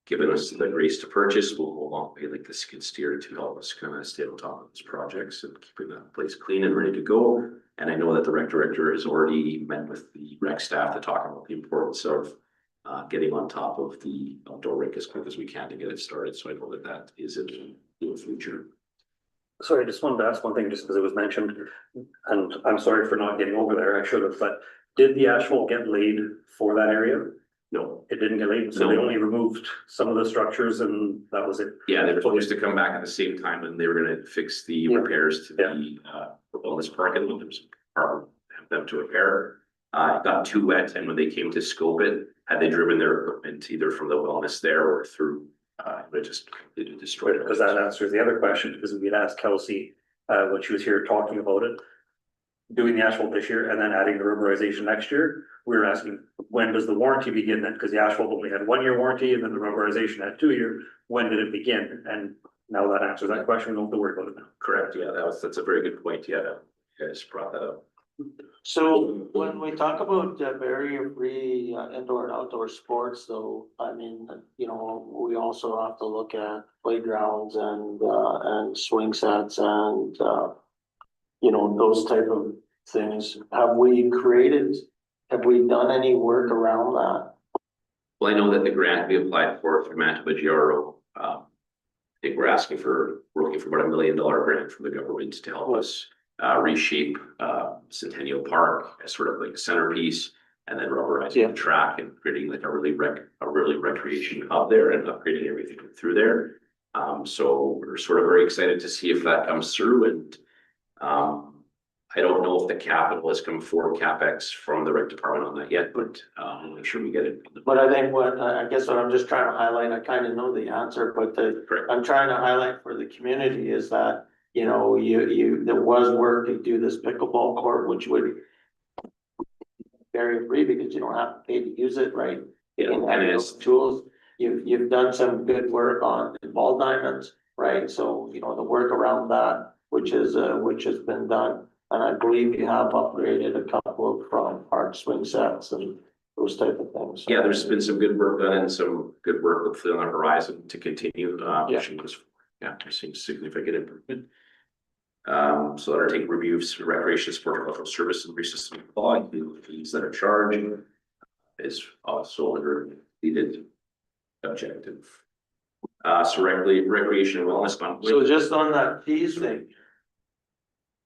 given us the grace to purchase will go a long way, like the skid steer, to help us kind of stay on top of those projects and keeping that place clean and ready to go. And I know that the rec director has already met with the rec staff to talk about the importance of getting on top of the outdoor rink as quick as we can to get it started. So I know that that is in the future. Sorry, I just wanted to ask one thing, just because it was mentioned, and I'm sorry for not getting over there, I should have, but did the asphalt get laid for that area? No. It didn't get laid, so they only removed some of the structures and that was it? Yeah, they were supposed to come back at the same time and they were gonna fix the repairs to the wellness park, and there was some part of them to repair. It got too wet, and when they came to scope it, had they driven their equipment either from the wellness there or through, it just completely destroyed it. Because that answers the other question, because we had asked Kelsey, when she was here talking about it, doing the asphalt this year and then adding the rubberization next year. We were asking, when does the warranty begin then? Because the asphalt only had 1 year warranty and then the rubberization had 2 year. When did it begin? And now that answers that question. We don't have to worry about it now. Correct, yeah, that's a very good point. Yeah, you guys brought that up. So when we talk about barrier-free indoor and outdoor sports, though, I mean, we also have to look at playgrounds and swing sets and those type of things. Have we done any work around that? Well, I know that the grant we applied for through Manitoba GRO, I think we're looking for about $1 million grant from the government to help us reshape Centennial Park as sort of like a centerpiece, and then rubberizing the track and creating like a really recreation hub there and upgrading everything through there. So we're sort of very excited to see if that comes through, and I don't know if the capital has come forward CapEx from the rec department on that yet, but we'll make sure we get it. But I think I guess what I'm just trying to highlight, I kind of know the answer, but Correct. I'm trying to highlight for the community is that, you know, there was work to do this pickleball court, which would very free because you don't have to pay to use it, right? Yeah, You can and have it those is. tools. You've done some good work on ball diamonds, right? So, you know, the work around that, which has been done. And I believe you have upgraded a couple of from arch swing sets and those type of things. Yeah, there's been some good work done and some good work hopefully on the horizon to continue. Yeah, we're seeing significant improvement. So that'll take reviews, recreation, sport, cultural service and resystem law, including fees that are charged, is also under completed objective. So recreation and wellness fund. So just on that fees thing.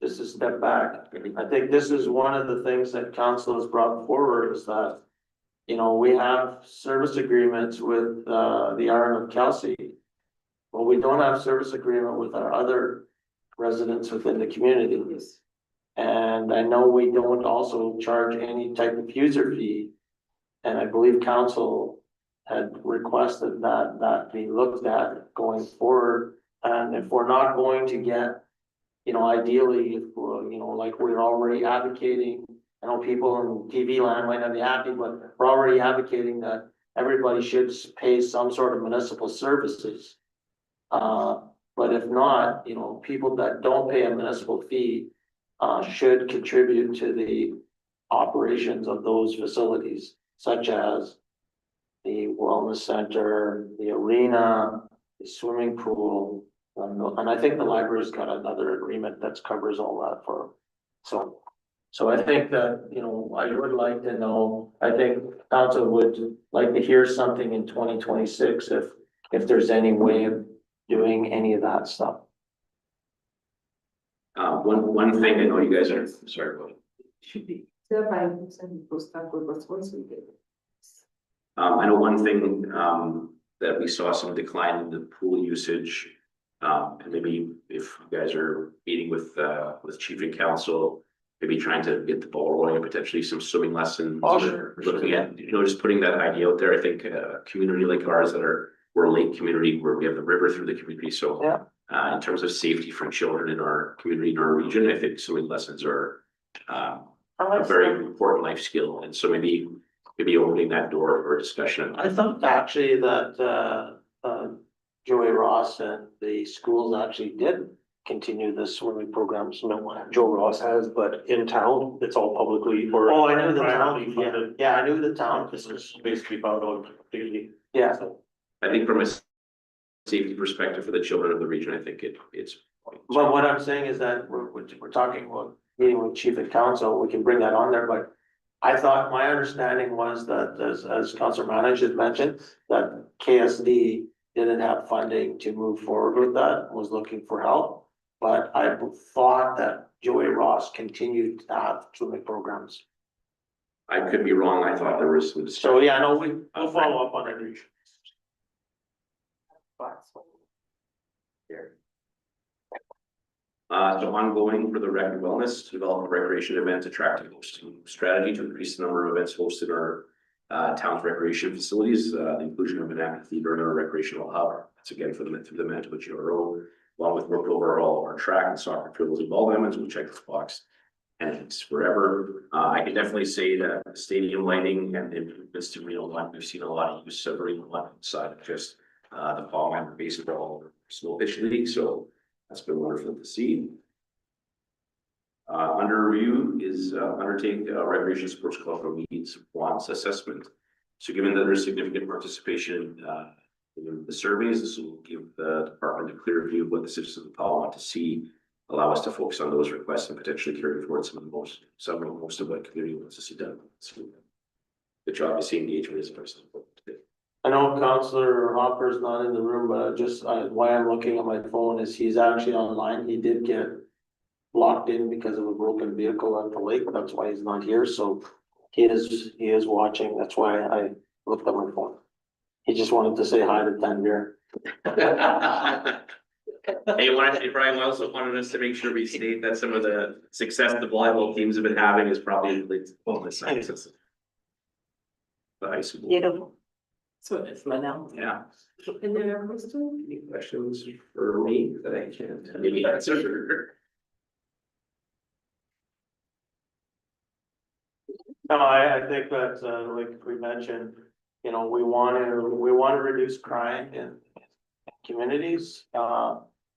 Just to step back, I think this is one of the things that council has brought forward is that. You know, we have service agreements with the Iron of Kelsey. Well, we don't have service agreement with our other residents within the communities. And I know we don't also charge any type of user fee. And I believe council had requested that be looked at going forward. And if we're not going to get, you know, ideally, if we're, you know, like we're already advocating, I know people in TV land might not be happy, but we're already advocating that everybody should pay some sort of municipal services. But if not, you know, people that don't pay a municipal fee, should contribute to the operations of those facilities, such as the wellness center, the arena, the swimming pool. And I think the library's got another agreement that covers all that for, so I think that, you know, I would like to know, I think council would like to hear something in 2026 if there's any way of doing any of that stuff. One thing I know you guys are, sorry, go ahead. Should be. Once we get it. I know one thing, that we saw some decline in the pool usage. And maybe if you guys are meeting with chief and council, maybe trying to get the ball rolling and potentially some swimming lessons. Oh, sure. Looking at, you know, just putting that idea out there. I think a community like ours we're a lake community where we have the river through the community. So in terms of safety for children in our community, in our region, I think swimming lessons are a very important life skill. And so maybe opening that door for discussion. I thought actually that Joey Ross and the schools actually did continue the swimming programs. Joe Ross has, but in town, it's all publicly or. Oh, I knew the privately town, funded. yeah, I knew the town. This is basically found out completely. Yeah, I think from a safety perspective for the children of the region, I think it's. but what I'm saying is that we're talking about meeting with chief and council, we can bring that on there, but I thought, my understanding was that as Councilor Manage had mentioned, that KSD didn't have funding to move forward with that, was looking for help. But I thought that Joey Ross continued to have swimming programs. I could be wrong. I thought there was some. So, yeah, no, we'll follow up on it. So ongoing for the rec and wellness, to develop a recreation event attractive hosting strategy to increase the number of events hosted in our town's recreation facilities, the inclusion of an amphitheater in our recreational hub. That's again through the Manitoba GRO, along with work over all of our track and soccer fields and ball diamonds. We'll check this box. And it's forever. I can definitely say that the stadium lighting and the improvements to Reno One, we've seen a lot of use of Reno One inside of just the ball diamond baseball or snow pitch league. So that's been wonderful to see. Under review is undertake recreation sports club needs wants assessment. So given that there's significant participation in the surveys, this will give the department a clear view of what the citizens of Powell want to see, allow us to focus on those requests and potentially carry forward some of most of what community wants to see done. So, good job. I see engagement is first important today. I know Councillor Hopper's not in the room, but just why I'm looking at my phone is he's actually online. He did get locked in because of a broken vehicle at the lake. That's why he's not here. So he is watching. That's why I looked at my phone. He just wanted to say hi to Tanvir. Brian also wanted us to make sure we state that some of the success the volleyball teams have been having is probably related to wellness sciences. The high school. Beautiful. So it's my now. Yeah. Any other question? Any questions for me that I can't maybe answer? No, I think that, like we mentioned, you know, we want to reduce crime in communities.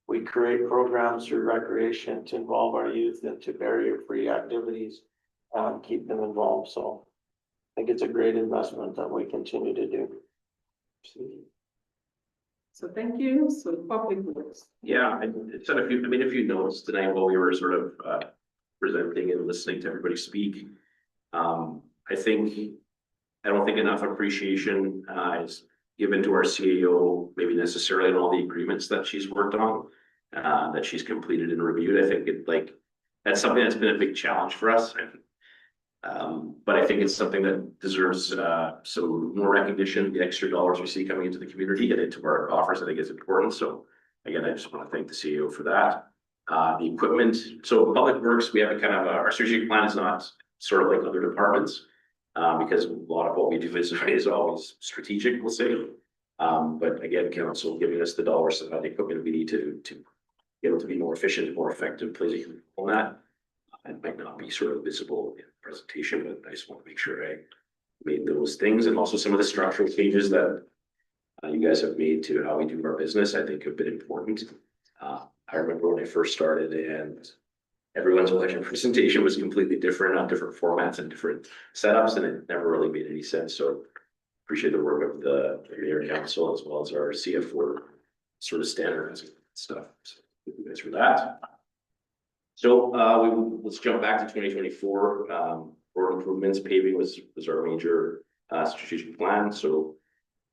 We create programs through recreation to involve our youth into barrier-free activities, keep them involved, so I think it's a great investment that we continue to do. So thank you. So public works. Yeah, I said a few notes tonight while we were sort of presenting and listening to everybody speak. I don't think enough appreciation is given to our CAO, maybe necessarily in all the agreements that she's worked on, that she's completed and reviewed. I think that's something that's been a big challenge for us. But I think it's something that deserves some more recognition. The extra dollars we see coming into the community and into our offers, I think is important. So again, I just want to thank the CEO for that. The equipment, so Public Works, we have a kind of our strategic plan is not sort of like other departments, because a lot of what we do is always strategic, we'll say. But again, council giving us the dollars to buy the equipment we need to be able to be more efficient, more effective, plays a huge role in that. It might not be sort of visible in the presentation, but I just want to make sure I made those things, and also some of the structural changes that you guys have made to how we do our business, I think have been important. I remember when I first started and everyone's election presentation was completely different on different formats and different setups, and it never really made any sense. So appreciate the work of the mayor council as well as our CF4 sort of standardizing stuff. So thank you guys for that. So let's jump back to 2024. Road improvements, paving was our major strategic plan. So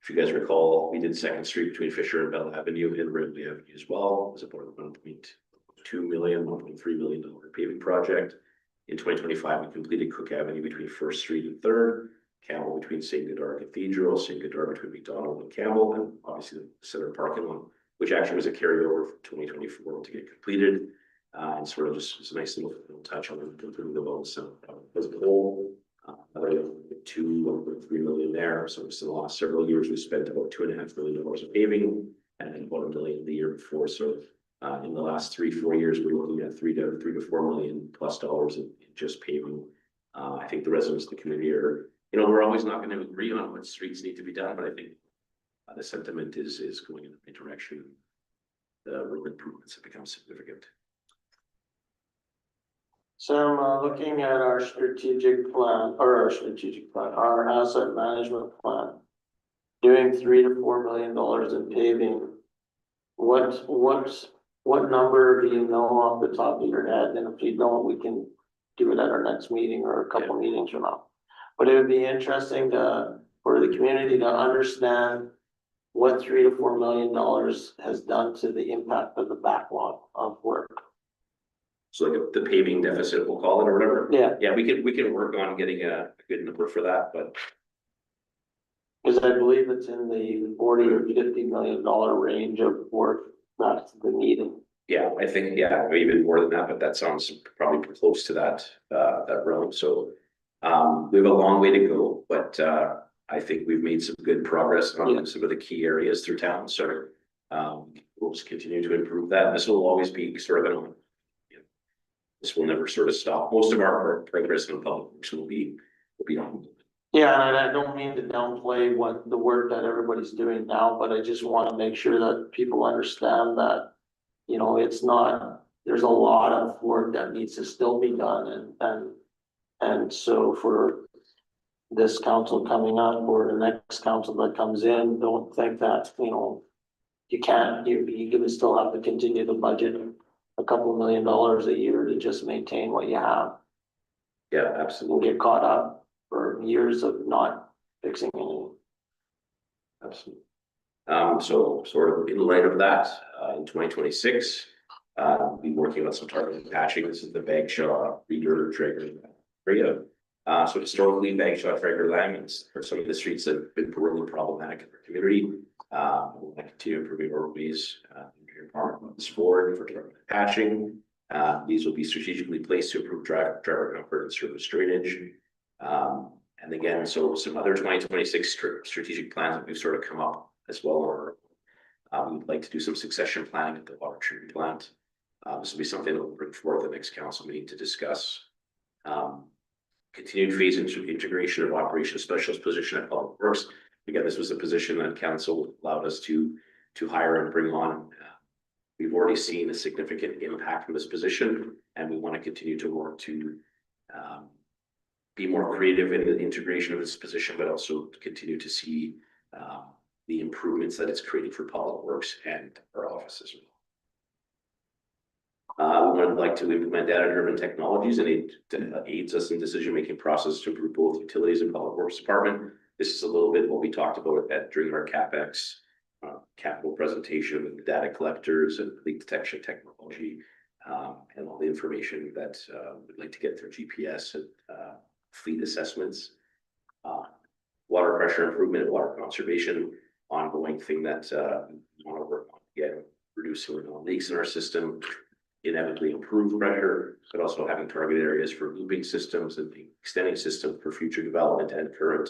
if you guys recall, we did 2nd Street between Fisher and Bell Avenue and Ridley Avenue as well. It was about a $1.2 million, $1.3 million paving project. In 2025, we completed Cook Avenue between 1st Street and 3rd, Campbell between St. Godard Cathedral, St. Godard between McDonald and Campbell, and obviously the center parking lot, which actually was a carryover from 2024 to get completed. And sort of just a nice little touch on improving the road. So as a whole, another 1.3 million there. So just in the last several years, we spent about $2.5 million of paving and about $1 million the year before. So in the last 3-4 years, we're looking at $3 to $4 million plus in just paving. I think the residents of the community are, you know, we're always not going to agree on what streets need to be done, but I think the sentiment is going in the right direction. The road improvements have become significant. So I'm looking at our strategic plan, our asset management plan, doing $3 to $4 million in paving. What number do you know off the top of your head? And if you don't, we can do it at our next meeting or a couple meetings from now. But it would be interesting for the community to understand what $3 to $4 million has done to the impact of the backlog of work. So like the paving deficit, we'll call it, or whatever. Yeah. We can work on getting a good number for that, but. Because I believe it's in the $40 or $50 million range of work that's been needed. Yeah, I think, even more than that, but that sounds probably close to that realm. So we have a long way to go, but I think we've made some good progress on some of the key areas through town. So we'll just continue to improve that. This will always be sort of this will never sort of stop. Most of our progress in public works will be on. Yeah, and I don't mean to downplay what the work that everybody's doing now, but I just want to make sure that people understand that, you know, it's not, there's a lot of work that needs to still be done, and so for this council coming up or the next council that comes in, don't think that, you know, you can't, you're gonna still have to continue the budget a couple $1 million a year to just maintain what you have. Yeah, absolutely. We'll get caught up for years of not fixing anything. Absolutely. So sort of in light of that, in 2026, we'll be working on some targeted patching. This is the Bagshaw, Reader, Traeger area. So historically, Bagshaw, Traeger, Lamans are some of the streets that have been really problematic in our community. We'll continue improving our roadways, on this board for patching. These will be strategically placed to improve driver comfort and service drainage. And again, so some other 2026 strategic plans that we've sort of come up as well, or we'd like to do some succession planning at the water treatment plant. This will be something that we'll bring forward the next council meeting to discuss. Continued phase integration of operations specialist position at Public Works. Again, this was a position that council allowed us to hire and bring on. We've already seen a significant impact from this position, and we want to continue to work to be more creative in the integration of this position, but also continue to see the improvements that it's creating for Public Works and our offices. We would like to implement data-driven technologies and it aids us in decision-making process to improve both utilities and Public Works Department. This is a little bit what we talked about during our CapEx capital presentation with the data collectors and leak detection technology, and all the information that we'd like to get through GPS and fleet assessments. Water pressure improvement and water conservation, ongoing thing that we want to work on, again, reducing leaks in our system, inevitably improve pressure, but also having target areas for looping systems and the extending system for future development and current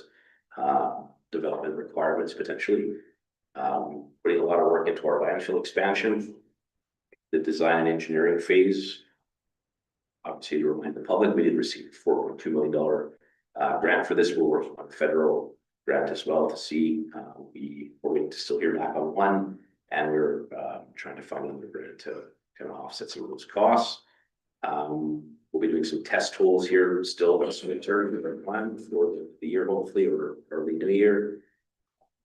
development requirements potentially. Putting a lot of work into our landfill expansion, the design and engineering phase. Obviously, to remind the public, we did receive a $4.2 million grant for this. We're working on a federal grant as well to see. We're waiting to still hear back on one, and we're trying to find another grant to kind of offset some of those costs. We'll be doing some test holes here still this winter with our plan for the year, hopefully, or early new year.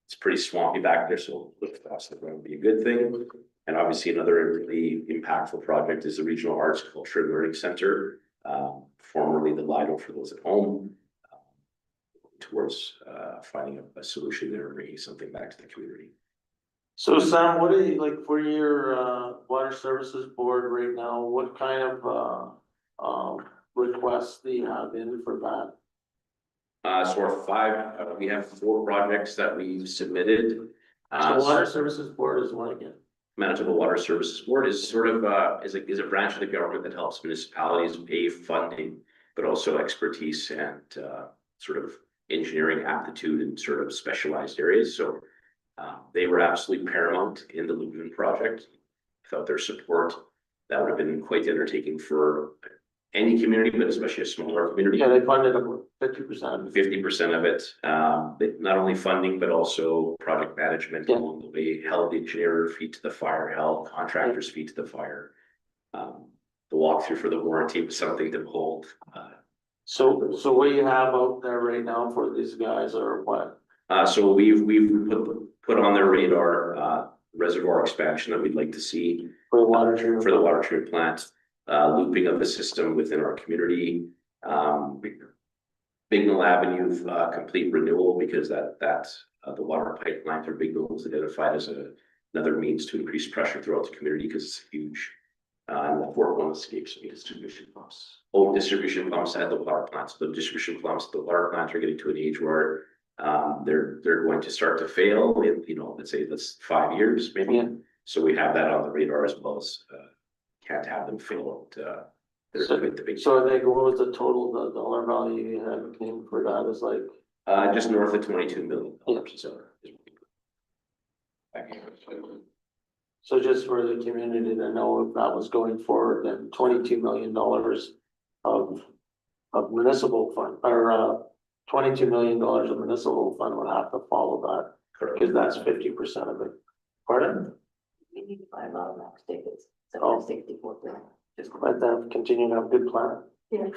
It's pretty swampy back there, so lift across the ground would be a good thing. And obviously, another really impactful project is the Regional Arts, Culture and Learning Center, formerly the Lido for those at home, towards finding a solution there and bringing something back to the community. So Sam, what do you, like, for your water services board right now, what kind of requests do you have in for that? So we have 4 projects that we've submitted. The water services board is what again? Manitoba Water Services Board is sort of is a branch of the government that helps municipalities pay funding, but also expertise and sort of engineering aptitude in sort of specialized areas. So they were absolutely paramount in the Lumen project. Without their support, that would have been quite the undertaking for any community, but especially a smaller community. Yeah, they funded up 50%. 50% of it, not only funding, but also project management along the way, held the engineer feet to the fire, held contractors feet to the fire. The walkthrough for the warranty was something to hold. So what do you have out there right now for these guys, or what? So we've put on their radar reservoir expansion that we'd like to see For the water treatment? For the water treatment plant, looping of the system within our community. Bignell Avenue complete renewal, because the water pipeline for Bignell was identified as another means to increase pressure throughout the community because it's huge. And the fourth one escapes me. Distribution pumps. Oh, distribution pumps at the water plants. The distribution pumps at the water plants are getting to an age where they're going to start to fail in, let's say that's 5 years maybe. Yeah. So we have that on the radar as well as can't have them fail at the big. So I think what was the total, the dollar value you had came for that is like? Just north of $22 million. So just for the community to know, if that was going forward, then $22 million of municipal fund, or $22 million of municipal fund would have to follow that. Because that's 50% of it. Pardon? We need to buy a lot of max tickets. Oh. 64. Just let them continue to have a good plan. Yeah.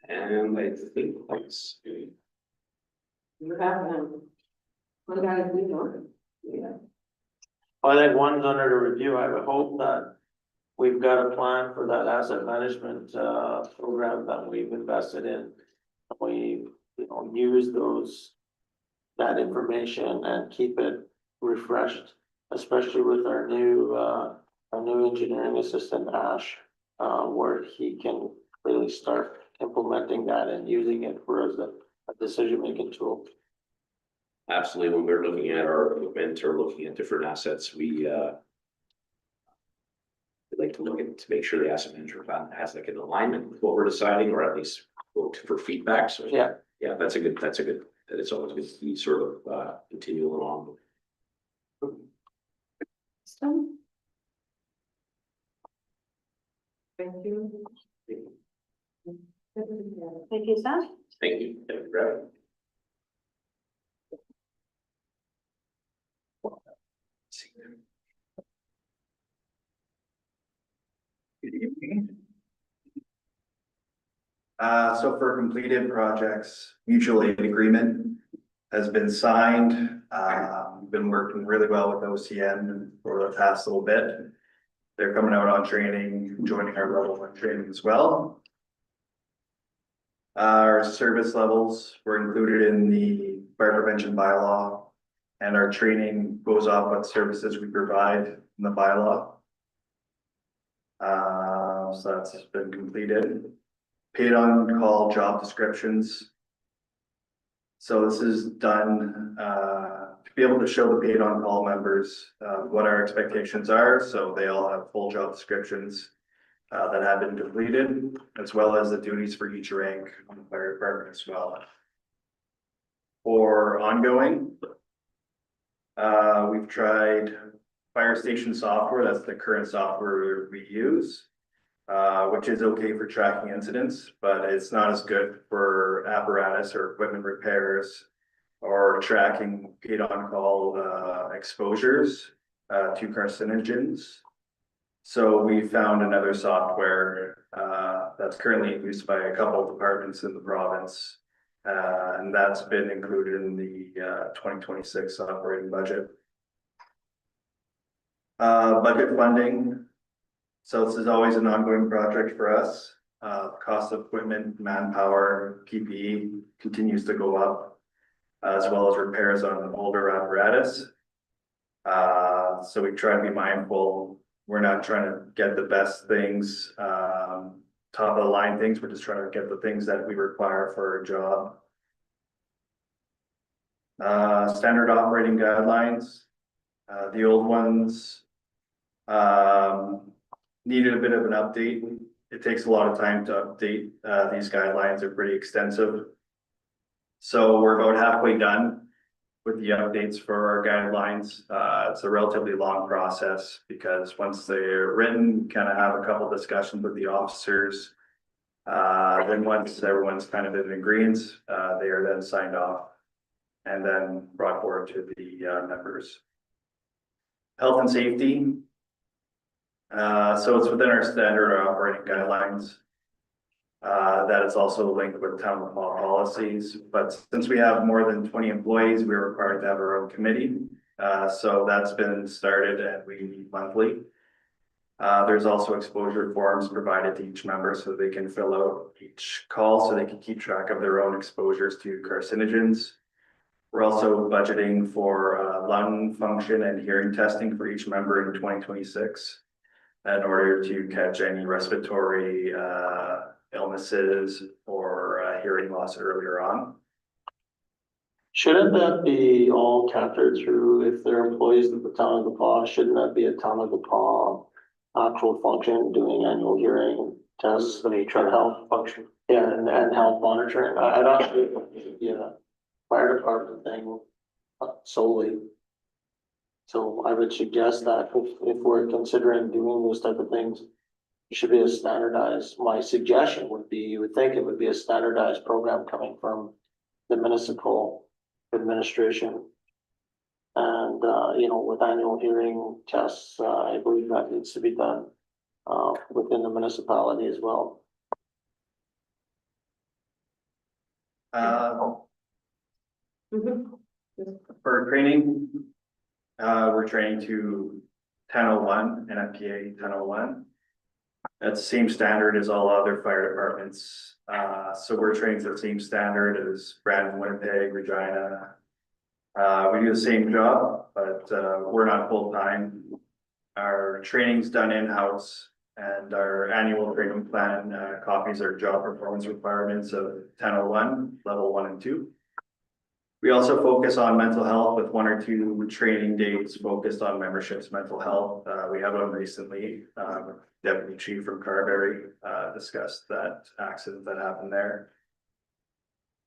And I think that's. You have them. What about we know? Yeah. I think one's under the review. I would hope that we've got a plan for that asset management program that we've invested in. We, use that information and keep it refreshed, especially with our new engineering assistant, Ash, where he can really start implementing that and using it for as a decision-making tool. absolutely, when we're looking at our equipment or looking at different assets, we we'd like to look at, to make sure the asset management plan has like an alignment with what we're deciding, or at least look for feedback, so. Yeah. Yeah, that's a good, that it's always good to be sort of continue along. Thank you. Thank you, Sam. Thank you. Thank you, Brad. Good evening. So for completed projects, mutual aid agreement has been signed. Been working really well with OCN for the past little bit. They're coming out on training, joining our level 1 training as well. Our service levels were included in the fire prevention bylaw, and our training goes off what services we provide in the bylaw. So that's been completed. Paid on call job descriptions. So this is done to be able to show the paid on call members what our expectations are. So they all have full job descriptions that have been completed, as well as the duties for each rank on the fire department as well. For ongoing, we've tried fire station software. That's the current software we use. Which is okay for tracking incidents, but it's not as good for apparatus or equipment repairs or tracking paid on call exposures to carcinogens. So we found another software that's currently used by a couple of departments in the province. And that's been included in the 2026 operating budget. Budget funding. So this is always an ongoing project for us. Cost of equipment, manpower, PPE continues to go up, as well as repairs on older apparatus. So we try to be mindful. We're not trying to get the best things, top of the line things. We're just trying to get the things that we require for our job. Standard operating guidelines. The old ones needed a bit of an update. It takes a lot of time to update. These guidelines are pretty extensive. So we're about halfway done with the updates for our guidelines. It's a relatively long process because once they're written, kind of have a couple discussions with the officers. Then once everyone's kind of in agreement, they are then signed off and then brought forward to the members. Health and safety. So it's within our standard operating guidelines. That is also linked with town hall policies, but since we have more than 20 employees, we're required to have our own committee. So that's been started and we meet monthly. There's also exposure forms provided to each member so they can fill out each call so they can keep track of their own exposures to carcinogens. We're also budgeting for lung function and hearing testing for each member in 2026 in order to catch any respiratory illnesses or hearing loss earlier on. Shouldn't that be all captured through, if they're employees of the town of Depaul, shouldn't that be a town of Depaul actual function, doing annual hearing tests, the nature of health function? Yeah, and health monitoring. I don't, yeah, fire department thing solely. So I would suggest that if we're considering doing those type of things, it should be a standardized, my suggestion would be, you would think it would be a standardized program coming from the municipal administration. And, you know, with annual hearing tests, I believe that needs to be done within the municipality as well. For training, we're training to 1001 NFPA 1001. That's the same standard as all other fire departments. So we're training to the same standard as Brandon, Winnipeg, Regina. We do the same job, but we're not full-time. Our training's done in-house and our annual training plan copies our job performance requirements of 1001, level 1 and 2. We also focus on mental health with 1 or 2 training days focused on membership's mental health. We had one recently, Deputy Chief from Carberry, discussed that accident that happened there.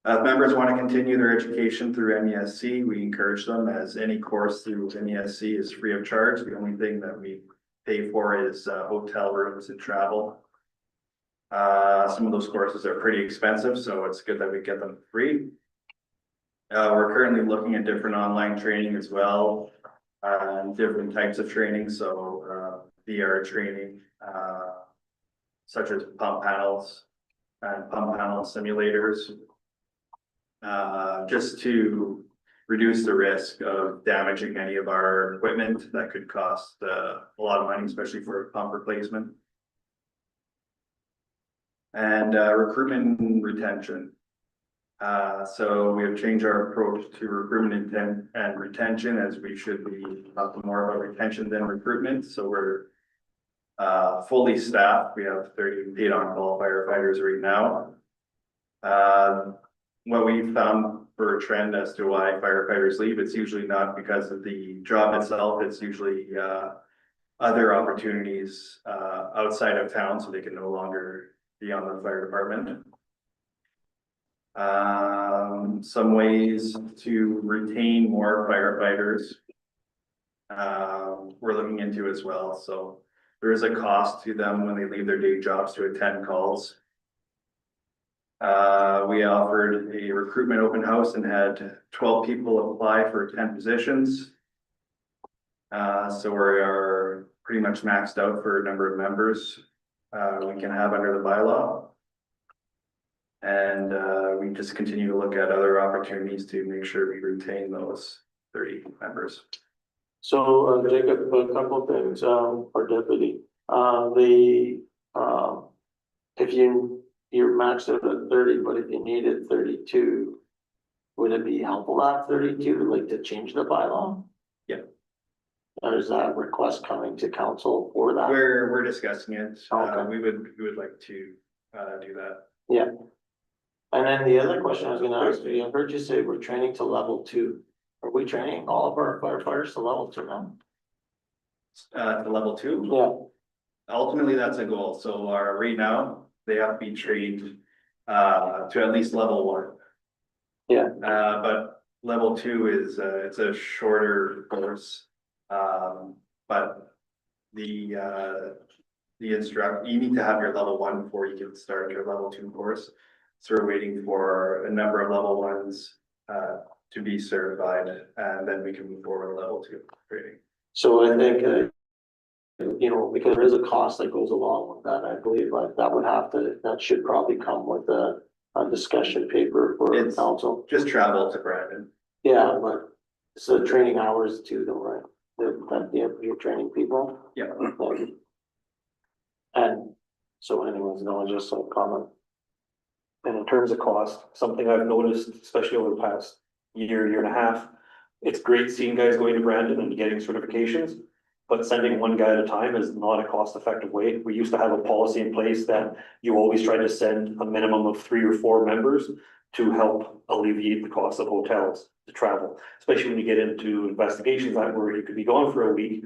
If members want to continue their education through MESC, we encourage them, as any course through MESC is free of charge. The only thing that we pay for is hotel rooms and travel. Some of those courses are pretty expensive, so it's good that we get them free. We're currently looking at different online training as well, different types of training, so VR training, such as pump panels and pump panel simulators, just to reduce the risk of damaging any of our equipment that could cost a lot of money, especially for pump replacement. And recruitment and retention. So we have changed our approach to recruitment and retention, as we should be talking more about retention than recruitment. So we're fully staffed. We have 30 paid on-call firefighters right now. What we found for a trend as to why firefighters leave, it's usually not because of the job itself. It's usually other opportunities outside of town, so they can no longer be on the fire department. Some ways to retain more firefighters we're looking into as well. So there is a cost to them when they leave their day jobs to attend calls. We offered a recruitment open house and had 12 people apply for 10 positions. So we are pretty much maxed out for a number of members we can have under the bylaw. And we just continue to look at other opportunities to make sure we retain those 30 members. So, Jacob, a couple of things, for deputy, if you're maxed out at 30, but if you needed 32, would it be helpful to have 32, like to change the bylaw? Yeah. Or is that request coming to council for that? We're discussing it. Okay. We would like to do that. Yeah. And then the other question I was gonna ask you, I heard you say we're training to level 2. Are we training all of our firefighters to level 2 now? To level 2. Yeah. Ultimately, that's a goal. So right now, they have to be trained to at least level 1. Yeah. But level 2 is it's a shorter course. But the instruct, you need to have your level 1 before you can start your level 2 course. So we're waiting for a number of level 1s to be certified, and then we can move forward to level 2 training. So I think, you know, because there is a cost that goes along with that, I believe, like that should probably come with a discussion paper for It's council. just travel to Brandon. Yeah, but so training hours too, though, right? That you're training people. Yeah. And so anyone's knowing, just a comment. And in terms of cost, something I've noticed, especially over the past year and a half, it's great seeing guys going to Brandon and getting certifications, but sending one guy at a time is not a cost-effective way. We used to have a policy in place that you always try to send a minimum of 3 or 4 members to help alleviate the cost of hotels to travel, especially when you get into investigations like where you could be gone for a week.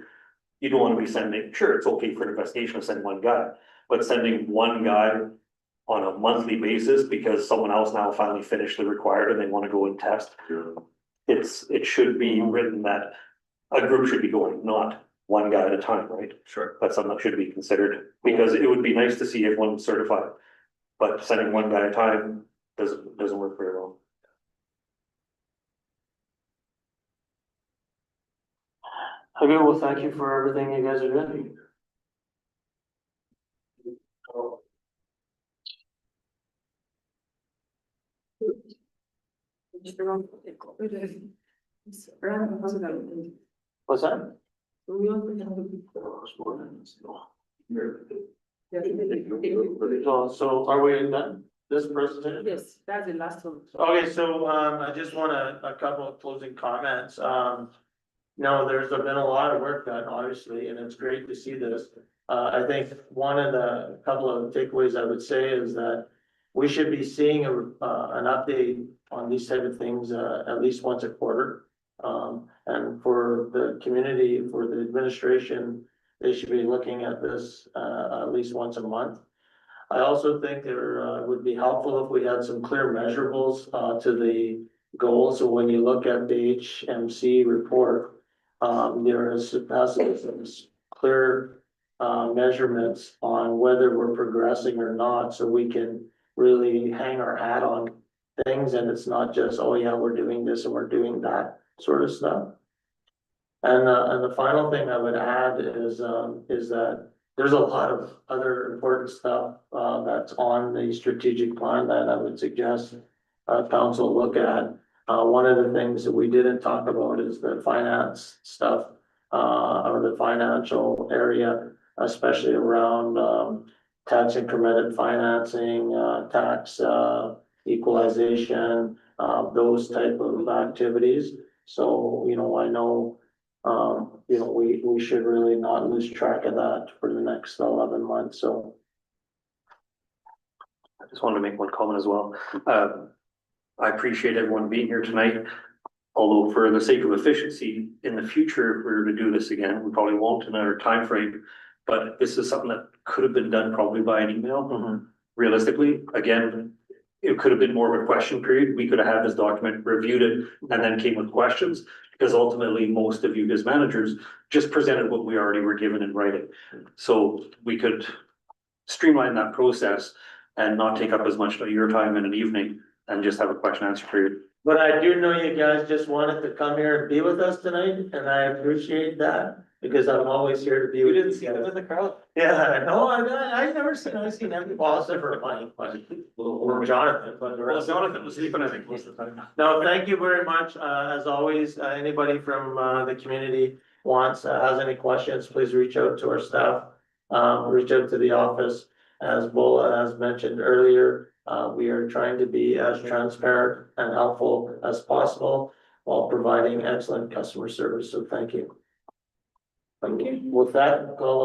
You don't want to be sending, sure, it's okay for an investigation to send one guy, but sending one guy on a monthly basis because someone else now finally finished the required and they want to go and test. It should be written that a group should be going, not one guy at a time, right? Sure. That's something that should be considered, because it would be nice to see everyone certified. But sending one guy at a time doesn't work very well. Okay, well, thank you for everything you guys are doing. What's that? So are we done? This presentation? Yes, that's the last one. Okay, so I just want a couple of closing comments. No, there's been a lot of work done, obviously, and it's great to see this. I think one of the couple of takeaways I would say is that we should be seeing an update on these type of things, at least once a quarter. And for the community, for the administration, they should be looking at this, at least once a month. I also think there, would be helpful if we had some clear measurables, to the goals. So when you look at the HMC report, there is some clear, measurements on whether we're progressing or not, so we can really hang our hat on things, and it's not just, oh yeah, we're doing this and we're doing that sort of stuff. And the final thing I would add is that there's a lot of other important stuff, that's on the strategic plan that I would suggest, council look at. One of the things that we didn't talk about is the finance stuff, or the financial area, especially around, tax incremented financing, tax, equalization, those type of activities. So, I know, we should really not lose track of that for the next 11 months, so. I just wanted to make one comment as well. I appreciate everyone being here tonight. Although for the sake of efficiency, in the future, if we were to do this again, we probably won't in our timeframe. But this is something that could have been done probably by an email. Realistically, again, it could have been more of a question period. We could have had this document, reviewed it, and then came with questions. Because ultimately, most of you as managers just presented what we already were given in writing. So we could streamline that process and not take up as much of your time in an evening and just have a question answer period. But I do know you guys just wanted to come here and be with us tonight, and I appreciate that, because I'm always here to be with you guys. in the crowd? Yeah, no, I've never seen, I've seen every, well, except for Mike, or Jonathan, but the Well, rest. Jonathan was sleeping, I think, most of the time. No, thank you very much. As always, anybody from, the community has any questions, please reach out to our staff. Reach out to the office. As Bola has mentioned earlier, we are trying to be as transparent and helpful as possible while providing excellent customer service. So thank you. Thank you. With that, call